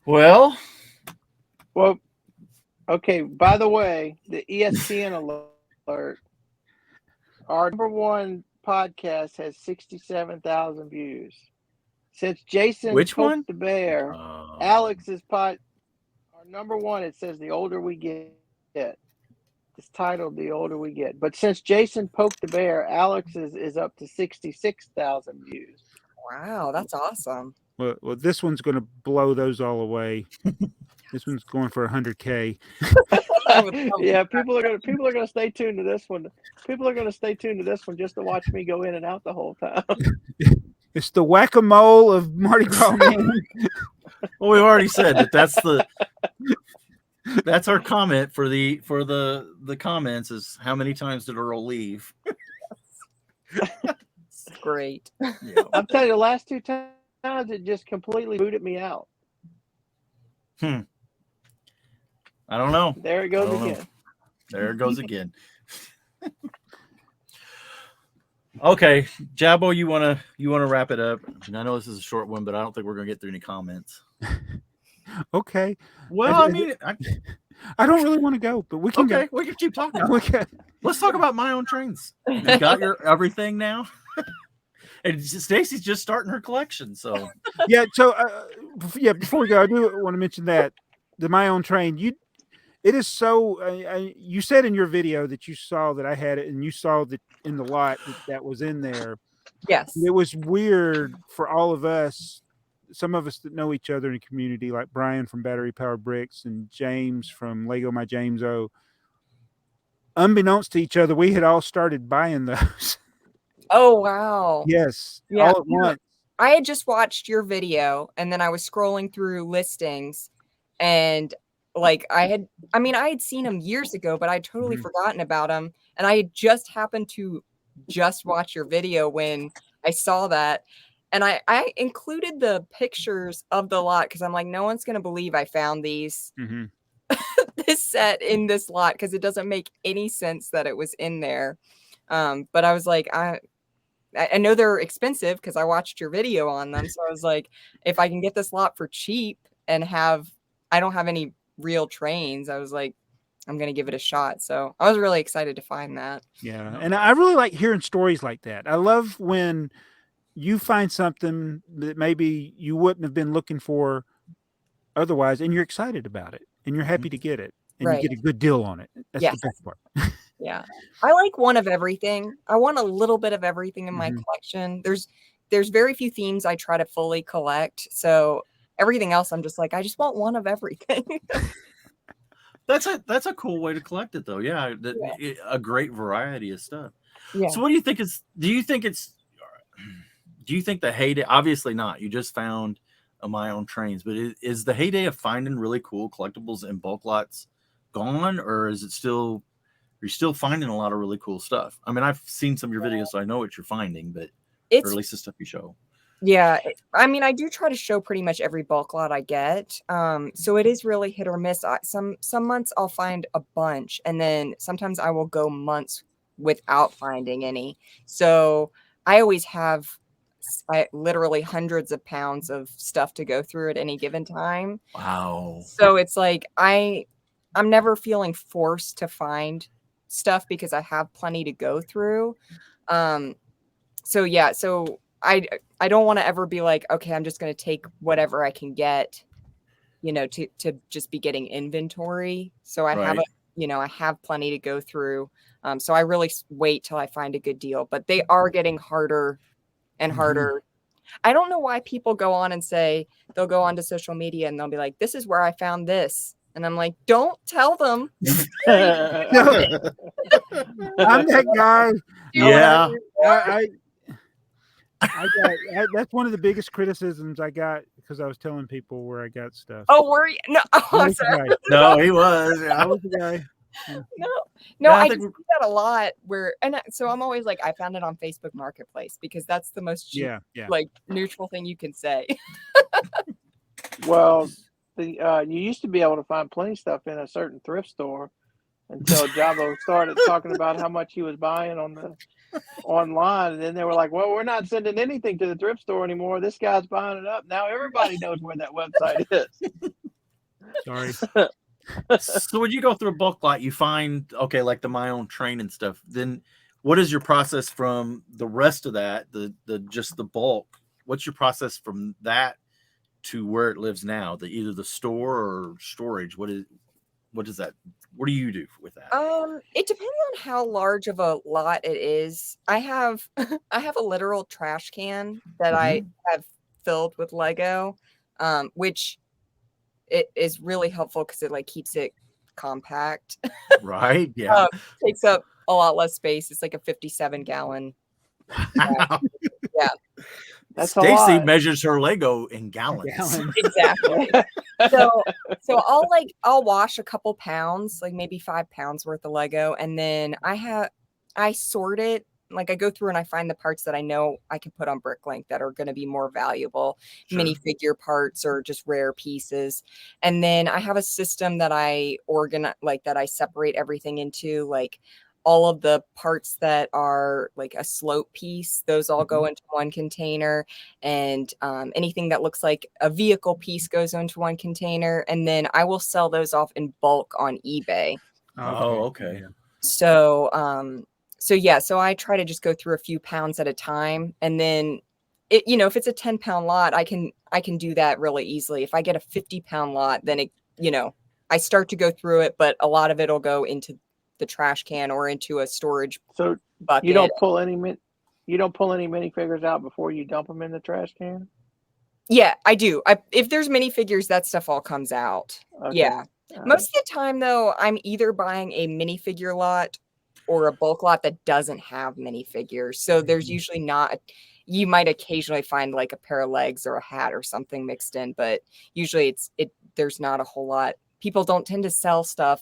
Well, okay. By the way, the ESPN alert. Our number one podcast has 67,000 views. Since Jason which poked one? the bear, Alex's our number one, it says the older we get. It's titled The Older We Get. But since Jason poked the bear, Alex's is up to 66,000 views. Wow, that's awesome. Well, this one's going to blow those all away. This one's going for 100K. Yeah, people are gonna stay tuned to this one. People are gonna stay tuned to this one just to watch me go in and out the whole time. It's the whack-a-mole of Mardi Gras man. Well, we've already said that's our comment for the comments is how many times did Earl leave? Great. Yeah. I'm telling you, the last 2 times it just completely booted me out. I don't know. There it goes again. There it goes again. Okay, Jabbo, you wanna wrap it up? And I know this is a short one, but I don't think we're gonna get through any comments. Okay. Well, I mean, I don't really want to go, but we can go. We can keep talking. Okay. Let's talk about my own trains. You got your everything now. And Stacy's just starting her collection, so yeah. So before we go, I do want to mention that the My Own Train. It is so. You said in your video that you saw that I had it, and you saw that in the lot that was in there. Yes. It was weird for all of us. Some of us that know each other in the community, like Brian from Battery Powered Bricks and James from Lego My James O. Unbeknownst to each other, we had all started buying those. Oh, wow. Yes. Yeah. All at once. I had just watched your video and then I was scrolling through listings and like I had seen them years ago, but I'd totally forgotten about them. And I had just happened to just watch your video when I saw that. And I included the pictures of the lot because I'm like, no one's going to believe I found these, this set in this lot because it doesn't make any sense that it was in there. But I was like, I know they're expensive because I watched your video on them. So I was like, if I can get this lot for cheap and I don't have any real trains, I was like, I'm going to give it a shot. So I was really excited to find that. Yeah. And I really like hearing stories like that. I love when you find something that maybe you wouldn't have been looking for otherwise, and you're excited about it and you're happy to get it and you get a good deal on it. That's the best part. Yeah. I like one of everything. I want a little bit of everything in my collection. There's very few themes I try to fully collect. So everything else, I'm just like, I just want one of everything. That's a cool way to collect it though. Yeah. A great variety of stuff. Yeah. So what do you think do you think the heyday, obviously not, you just found My Own Trains, but is the heyday of finding really cool collectibles in bulk lots gone, or is it still, you're still finding a lot of really cool stuff? I mean, I've seen some of your videos, so I know what you're finding, but or at least the stuff you show. Yeah. I mean, I do try to show pretty much every bulk lot I get. So it is really hit or miss. Some months I'll find a bunch, and then sometimes I will go months without finding any. So I always have literally hundreds of pounds of stuff to go through at any given time. Wow. So it's like I'm never feeling forced to find stuff because I have plenty to go through. So yeah, so I don't want to ever be like, okay, I'm just going to take whatever I can get, to just be getting inventory. So I have I have plenty to go through. So I really wait till I find a good deal, but they are getting harder and harder. I don't know why people go on and say they'll go onto social media and they'll be like, this is where I found this. And I'm like, don't tell them. I'm that guy. Yeah. That's one of the biggest criticisms I got because I was telling people where I got stuff. Oh, were you? No, I'm sorry. No, he was. I was the guy. No, I just do that a lot so I'm always like, I found it on Facebook Marketplace because that's the most cheap, like neutral thing you can say. Well, you used to be able to find plenty of stuff in a certain thrift store until Jabo started talking about how much he was buying online, and then they were like, "Well, we're not sending anything to the thrift store anymore. This guy's buying it up now. Everybody knows where that website is." Sorry. So when you go through a bulk lot, you find like the my own train and stuff. Then what is your process from the rest of that? The just the bulk. What's your process from that to where it lives now? Either the store or storage. What is that? What do you do with that? It depends on how large of a lot it is. I have a literal trash can that I have filled with Lego, which it is really helpful because it like keeps it compact. Right. Yeah. Takes up a lot less space. It's like a 57-gallon. Yeah. That's Stacy measures her Lego in gallons. Exactly. So I'll wash a couple pounds, like maybe 5 pounds worth of Lego, and then I sort it. Like I go through and I find the parts that I know I can put on Bricklink that are going to be more valuable, minifigure parts or just rare pieces. And then I have a system that I organize, like that I separate everything into, like all of the parts that are like a slope piece, those all go into one container, and anything that looks like a vehicle piece goes into one container, and then I will sell those off in bulk on eBay. Oh, okay. So so I try to just go through a few pounds at a time, and then if it's a 10-pound lot, I can do that really easily. If I get a 50-pound lot, then I start to go through it, but a lot of it'll go into the trash can or into a storage bucket. You don't pull any minifigures out before you dump them in the trash can? Yeah, I do. If there's minifigures, that stuff all comes out. Okay. Yeah. Most of the time, though, I'm either buying a minifigure lot or a bulk lot that doesn't have minifigures. So there's usually not. You might occasionally find like a pair of legs or a hat or something mixed in, but usually there's not a whole lot. People don't tend to sell stuff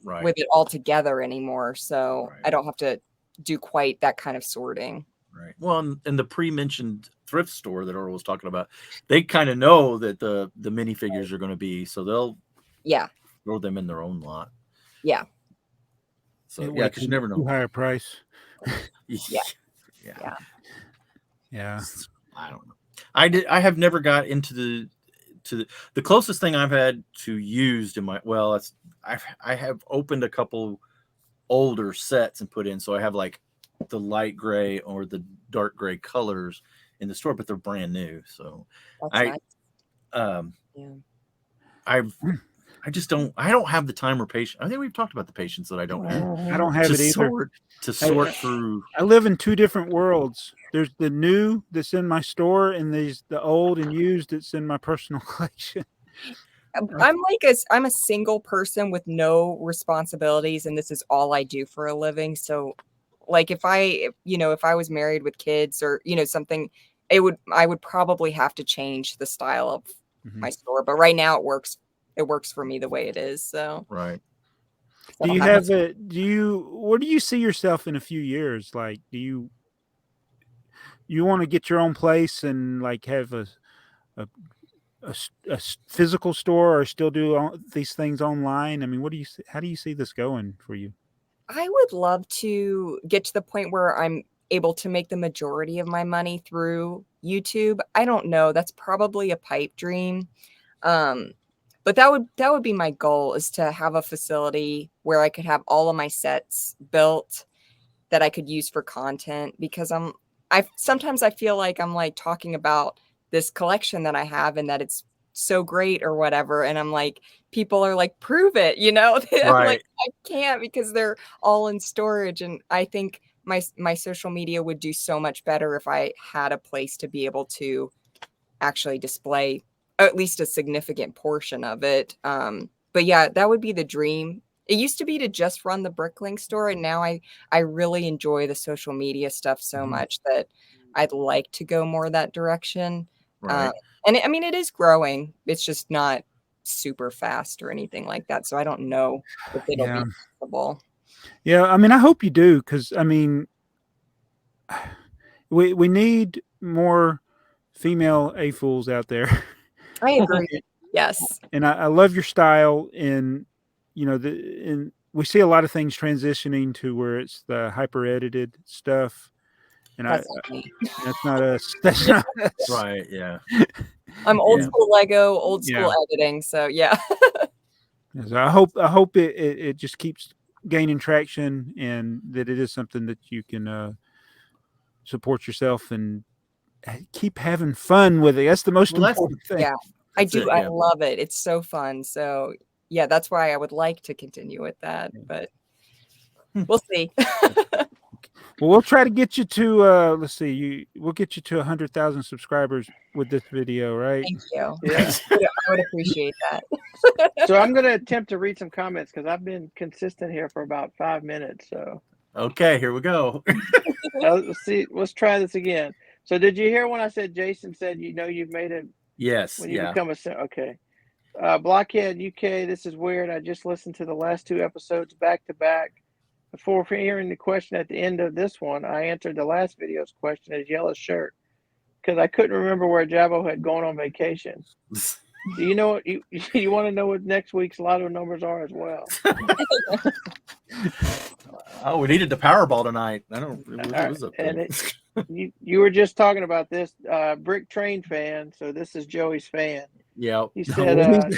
with it all together anymore, so I don't have to do quite that kind of sorting. Right. Well, and the pre-mentioned thrift store that Earl was talking about, they kind of know that the minifigures are going to be, so they'll throw them in their own lot. Yeah. So because you never know. Higher price. Yeah. I don't know. I have never got into the closest thing I've had to used in my I have opened a couple older sets and put in, so I have like the light gray or the dark gray colors in the store, but they're brand new. So nice. I just don't have the time or patience. I think we've talked about the patience that I don't have. I don't have it either. To sort through. I live in two different worlds. There's the new that's in my store, and there's the old and used that's in my personal collection. I'm a single person with no responsibilities, and this is all I do for a living. So like if I was married with kids or something, I would probably have to change the style of my store. But right now it works for me the way it is. So right. Do you have where do you see yourself in a few years? Like, do you want to get your own place and like have a physical store, or still do these things online? I mean, how do you see this going for you? I would love to get to the point where I'm able to make the majority of my money through YouTube. I don't know. That's probably a pipe dream. But that would be my goal, is to have a facility where I could have all of my sets built that I could use for content, because sometimes I feel like I'm like talking about this collection that I have and that it's so great or whatever. And I'm like, people are like, prove it, Right. I'm like, I can't, because they're all in storage. And I think my social media would do so much better if I had a place to be able to actually display at least a significant portion of it. But yeah, that would be the dream. It used to be to just run the Bricklink store, and now I really enjoy the social media stuff so much that I'd like to go more that direction. Right. And I mean, it is growing. It's just not super fast or anything like that. So I don't know if it'll be possible. Yeah, I mean, I hope you do, because I mean, we need more female AFoOLs out there. I agree. Yes. And I love your style. And we see a lot of things transitioning to where it's the hyper edited stuff. And That's not me. that's not us. That's not us. Right. Yeah. I'm old school Lego, old school editing. So yeah. So I hope it just keeps gaining traction, and that it is something that you can support yourself and keep having fun with it. That's the most important thing. Yeah, I do. I love it. It's so fun. So yeah, that's why I would like to continue with that, but we'll see. Well, we'll try to get you to we'll get you to 100,000 subscribers with this video, right? Thank you. Yeah. I would appreciate that. So I'm going to attempt to read some comments because I've been consistent here for about 5 minutes. So okay, here we go. Let's see. Let's try this again. So did you hear when I said Jason said you've made it? Yes. When you become okay. Blockhead UK. This is weird. I just listened to the last 2 episodes back to back. Before hearing the question at the end of this one, I answered the last video's question as yellow shirt because I couldn't remember where Jabbo had gone on vacation. Do you know what you want to know what next week's lotto numbers are as well? Oh, we needed the Powerball tonight. I don't. It was and you were just talking about this BrickTrain fan. So this is Joey's fan. Yeah. He said.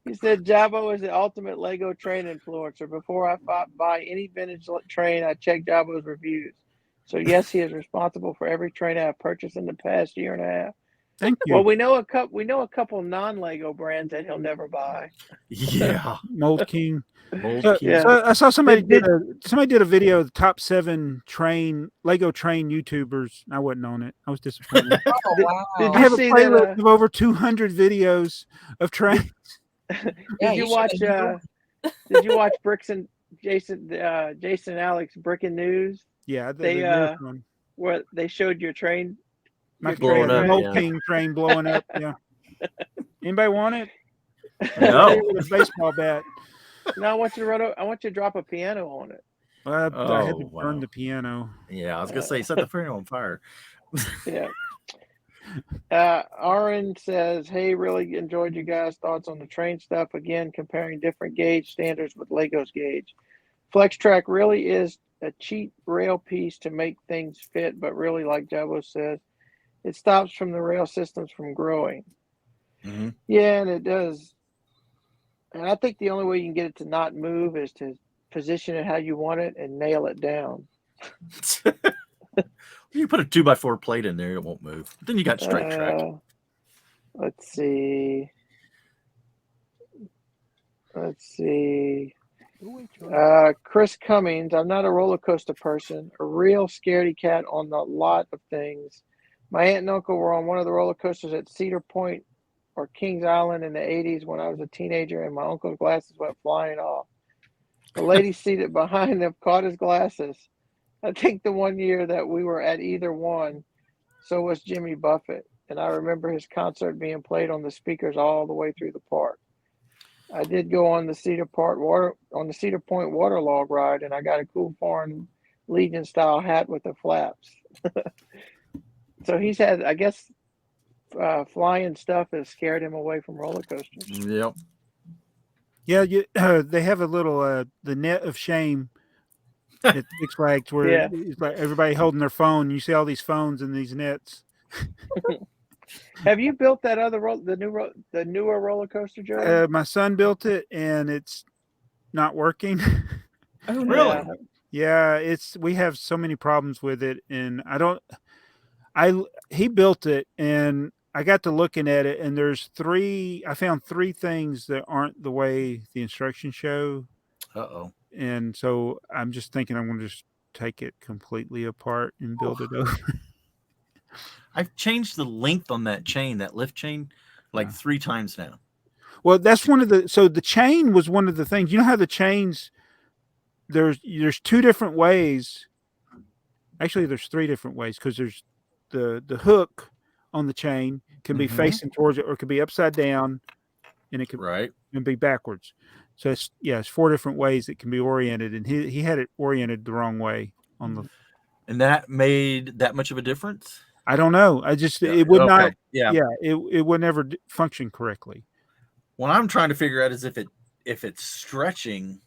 He said Jabbo is the ultimate Lego train influencer. Before I buy any vintage train, I check Jabbo's reviews. So yes, he is responsible for every train I have purchased in the past year and a half. Thank you. Well, we know a couple non-Lego brands that he'll never buy. Yeah. Mold King. Yeah. So I saw somebody did a video of the top 7 Lego train YouTubers. I wasn't on it. I was disappointed. Oh, wow. Did I you have a see playlist of over 200 videos of trains. Did you watch Bricks and Jason and Alex Brick and News? Yeah, they where they showed your train. My blowing up, Mold King train blowing up. Yeah. Anybody want it? No. With a baseball bat. No, I want you to drop a piano on it. Well, I had to burn the piano. Yeah, I was gonna say set the piano on fire. Yeah. Aaron says, "Hey, really enjoyed you guys' thoughts on the train stuff. Again, comparing different gauge standards with Lego's gauge. FlexTrack really is a cheap rail piece to make things fit, but really, like Jabbo says, it stops from the rail systems from growing. Mm-hmm. Yeah, and it does. And I think the only way you can get it to not move is to position it how you want it and nail it down. You put a 2x4 plate in there, it won't move. But then you got straight track. Let's see. Chris Cummings. I'm not a roller coaster person. A real scaredy cat on a lot of things. My aunt and uncle were on one of the roller coasters at Cedar Point or Kings Island in the 80s when I was a teenager, and my uncle's glasses went flying off. The lady seated behind them caught his glasses. I think the one year that we were at either one, so was Jimmy Buffett, and I remember his concert being played on the speakers all the way through the park. I did go on the Cedar Point waterlog ride, and I got a cool foreign Legion style hat with the flaps. So he's had, I guess, flying stuff has scared him away from roller coasters. Yep. Yeah, they have a little the net of shame at Six Flags where it's like everybody holding their phone. You see all these phones in these nets. Have you built that the newer roller coaster, Joe? My son built it, and it's not working. Oh, really? Yeah, we have so many problems with it, and he built it, and I got to looking at it, and I found 3 things that aren't the way the instructions show. Uh-oh. And so I'm just thinking I'm going to just take it completely apart and build it over. I've changed the length on that chain, that lift chain, like 3 times now. Well, that's so the chain was one of the things. You know how the chains, there's 2 different ways. Actually, there's 3 different ways, because there's the hook on the chain can be facing towards it, or it could be upside down, and it could be backwards. So it's 4 different ways it can be oriented, and he had it oriented the wrong way on the. And that made that much of a difference? I don't know. It would not. Okay. Yeah. It would never function correctly. What I'm trying to figure out is if it's stretching.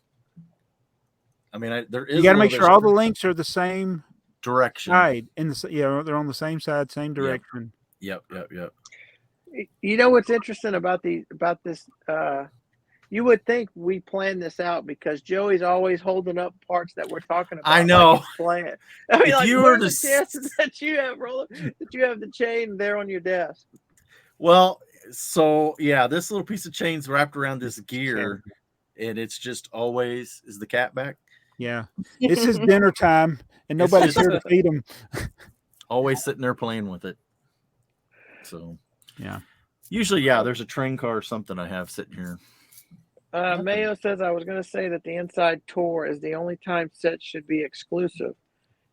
I mean, there is. You got to make sure all the links are the same direction. Side they're on the same side, same direction. Yep. You know what's interesting about this? You would think we planned this out because Joey's always holding up parts that we're talking about. I know. Like I mean, if you what were are the to chances that you have the chain there on your desk? Well, so yeah, this little piece of chain's wrapped around this gear, and it's just always is the cat back. Yeah, it's his dinner time, and nobody's here to feed him. Always sitting there playing with it. So yeah, usually there's a train car or something I have sitting here. Mayo says, I was going to say that the inside tour is the only time sets should be exclusive.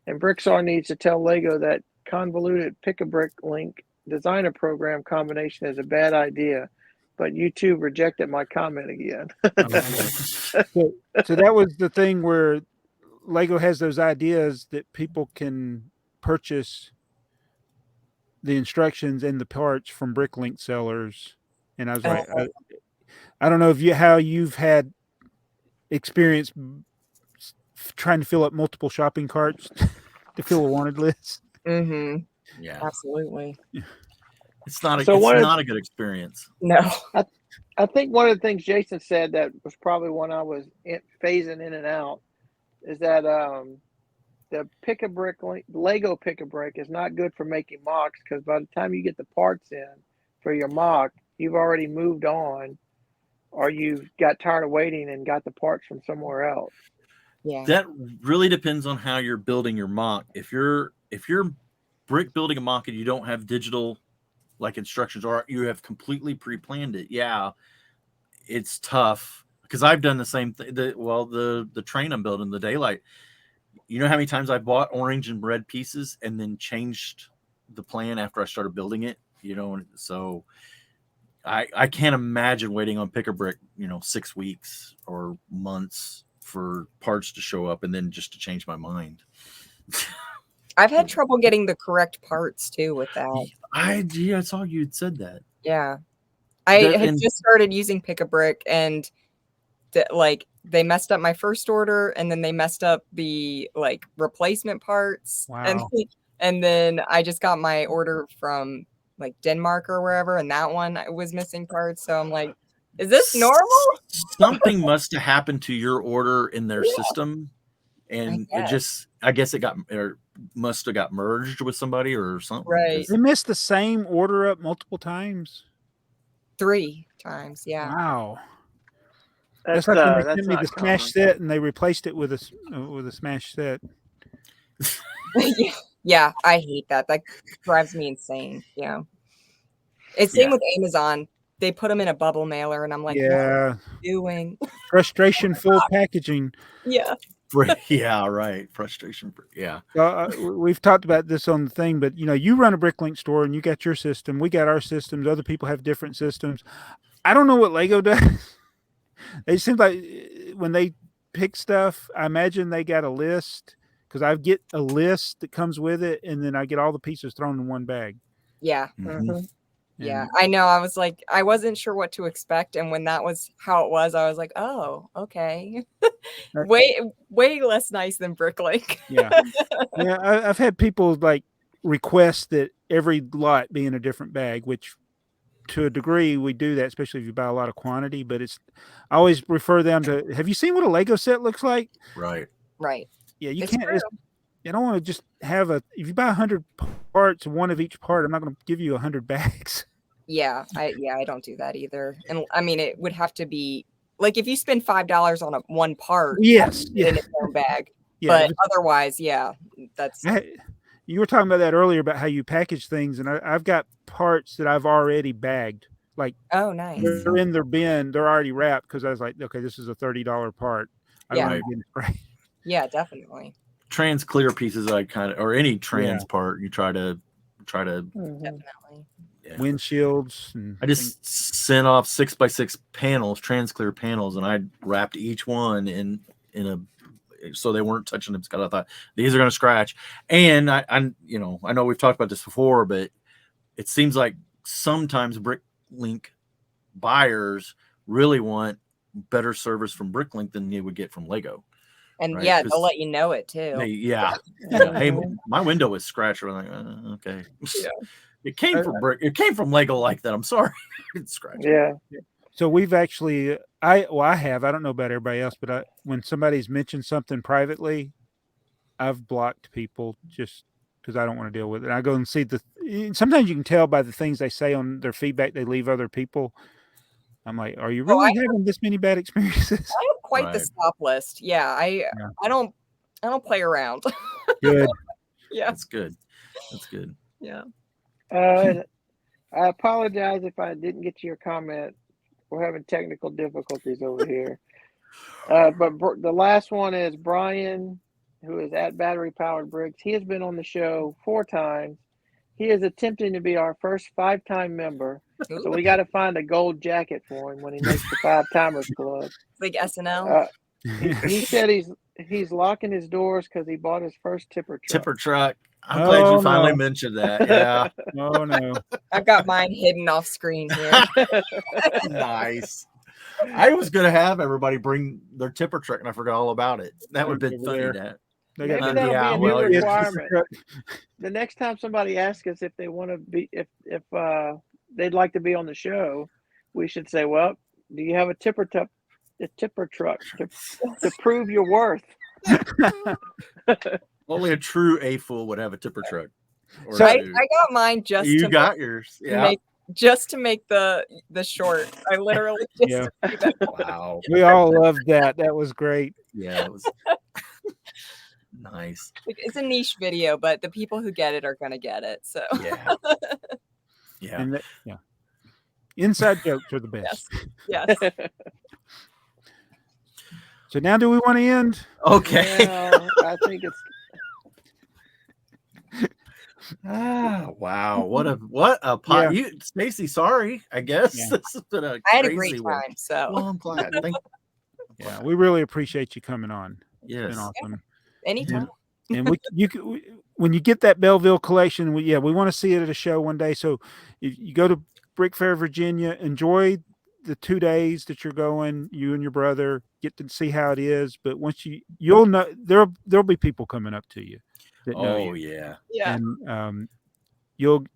And BrickTsar needs to tell Lego that convoluted pick-a-brick-link designer program combination is a bad idea. But YouTube rejected my comment again. So that was the thing where Lego has those ideas that people can purchase the instructions and the parts from Bricklink sellers. And I was like, I don't know how you've had experience trying to fill up multiple shopping carts to fill a wanted list. Mm-hmm. Yeah, absolutely. It's not a good experience. No. I think one of the things Jason said that was probably when I was phasing in and out is that the Lego pick-a-brick is not good for making mocks because by the time you get the parts in for your mock, you've already moved on, or you've got tired of waiting and got the parts from somewhere else. Yeah, that really depends on how you're building your mock. If you're brick building a mock and you don't have digital like instructions, or you have completely pre-planned it, it's tough. Because I've done the same thing. The train I'm building, the Daylight. You know how many times I bought orange and red pieces and then changed the plan after I started building it? So I can't imagine waiting on pick-a-brick, 6 weeks or months for parts to show up and then just to change my mind. I've had trouble getting the correct parts too with that. I saw you had said that. Yeah. I had just started using Pick-a-Brick and they messed up my first order and then they messed up the replacement parts. Wow. And then I just got my order from Denmark or wherever, and that one was missing parts. So I'm like, is this normal? Something must have happened to your order in their system, and I guess it must have got merged with somebody or something. Right. They messed the same order up multiple times. 3 times, yeah. Wow. That's like when they sent me the Smash set and they replaced it with a Smash set. Yeah, I hate that. That drives me insane. Yeah. It's same with Amazon. They put them in a bubble mailer and I'm like, what are you doing? Frustration full packaging. Yeah. Yeah, right. Frustration. Yeah. We've talked about this on the thing, but you run a Bricklink store and you got your system. We got our systems. Other people have different systems. I don't know what Lego does. It seems like when they pick stuff, I imagine they got a list because I get a list that comes with it, and then I get all the pieces thrown in one bag. Yeah. Mm-hmm. Yeah, I know. I was like, I wasn't sure what to expect, and when that was how it was, I was like, oh, okay. way less nice than Bricklink. Yeah. I've had people request that every lot be in a different bag, which to a degree we do that, especially if you buy a lot of quantity. But I always refer them to. Have you seen what a Lego set looks like? Right. Yeah, you can't. You don't want to just have if you buy 100 parts, one of each part. I'm not going to give you 100 bags. Yeah, I don't do that either. And I mean, it would have to be if you spend $5 on one part, yes, in its own bag. Yeah, but otherwise, that's. You were talking about that earlier about how you package things, and I've got parts that I've already bagged. Oh, nice. They're in their bin. They're already wrapped because I was like, okay, this is a $30 part. I don't want to get it right. Yeah, definitely. Trans clear pieces, or any trans part, you try to definitely. Yeah. Windshields. And I just sent off 6x6 panels, trans clear panels, and I wrapped each one in so they weren't touching them. Because I thought these are going to scratch. And I know we've talked about this before, but it seems like sometimes Bricklink buyers really want better service from Bricklink than they would get from Lego. And right? yeah, they'll let you know it too. Hey, my window was scratched. We're like, okay. Yeah. It came from It came from Lego like that. I'm sorry. It's scratched. Yeah. So we've actually, I don't know about everybody else, but when somebody's mentioned something privately, I've blocked people just because I don't want to deal with it. I go and see sometimes you can tell by the things they say on their feedback they leave other people. I'm like, are you really having this many bad experiences? I have quite the stop list. Yeah, I don't play around. Good. Yeah, that's good. That's good. Yeah. I apologize if I didn't get to your comment. We're having technical difficulties over here. But the last one is Brian, who is at Battery Powered Bricks. He has been on the show 4 times. He is attempting to be our first 5-time member. So we got to find a gold jacket for him when he makes the 5-timers club. Like SNL. He said he's locking his doors because he bought his first tipper truck. Tipper truck. I'm glad you finally mentioned that. Yeah. Oh no. I've got mine hidden off screen here. Nice. I was gonna have everybody bring their tipper truck, and I forgot all about it. That would have been funny. Maybe that'll be a new requirement. The next time somebody asks us if they want to be, if they'd like to be on the show, we should say, "Well, do you have a tipper truck to prove your worth?" Only a true A.F.o.O.L would have a tipper truck. So I got mine just you got yours. Yeah. Just to make the short. I literally just wow. We all loved that. That was great. Yeah, it was nice. It's a niche video, but the people who get it are gonna get it. So yeah. And inside jokes are the best. Yes. So now do we want to end? Okay. Yeah, I think it's wow. What a pot. You Stacy, sorry, I guess. This has been I had a great time. So well, I'm glad. Yeah, we really appreciate you coming on. Yes. It's been awesome. Anytime. And when you get that Belleville collection, we want to see it at a show one day. So if you go to Brick Fair, Virginia, enjoy the 2 days that you're going, you and your brother get to see how it is. But once you'll know, there'll be people coming up to you. Yeah. And you'll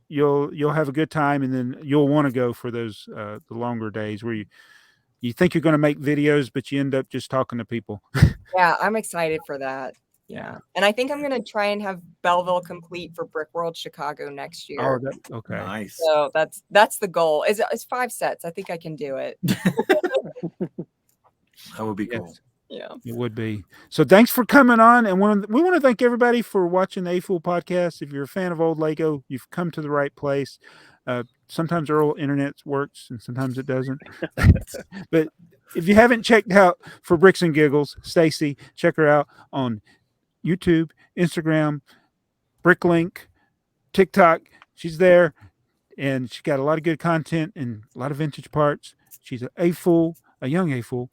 have a good time, and then you'll want to go for those the longer days where you think you're going to make videos, but you end up just talking to people. Yeah, I'm excited for that. Yeah, and I think I'm going to try and have Belleville complete for Brick World Chicago next year. Oh, okay. Nice. So that's the goal. It's 5 sets. I think I can do it. That would be cool. Yeah, it would be. So thanks for coming on, and we want to thank everybody for watching the A.F.o.O.L podcast. If you're a fan of old Lego, you've come to the right place. Sometimes Earl internet works and sometimes it doesn't. But if you haven't checked out for Bricks and Giggles, Stacy, check her out on YouTube, Instagram, Bricklink, TikTok. She's there, and she's got a lot of good content and a lot of vintage parts. She's an A.F.o.O.L, a young A.F.o.O.L.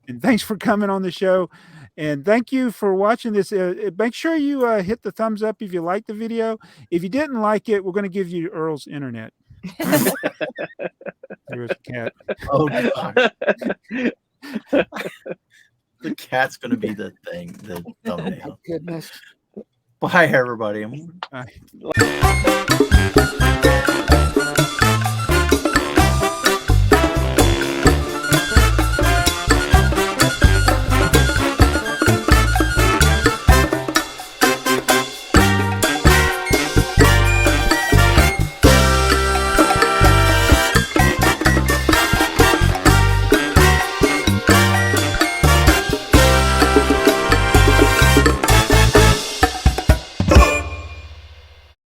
And thanks for coming on the show, and thank you for watching this. Make sure you hit the thumbs up if you liked the video. If you didn't like it, we're going to give you Earl's internet. There's a cat. Oh gosh. The cat's going to be the thing, the thumbnail. Oh, goodness. Bye everybody. Bye.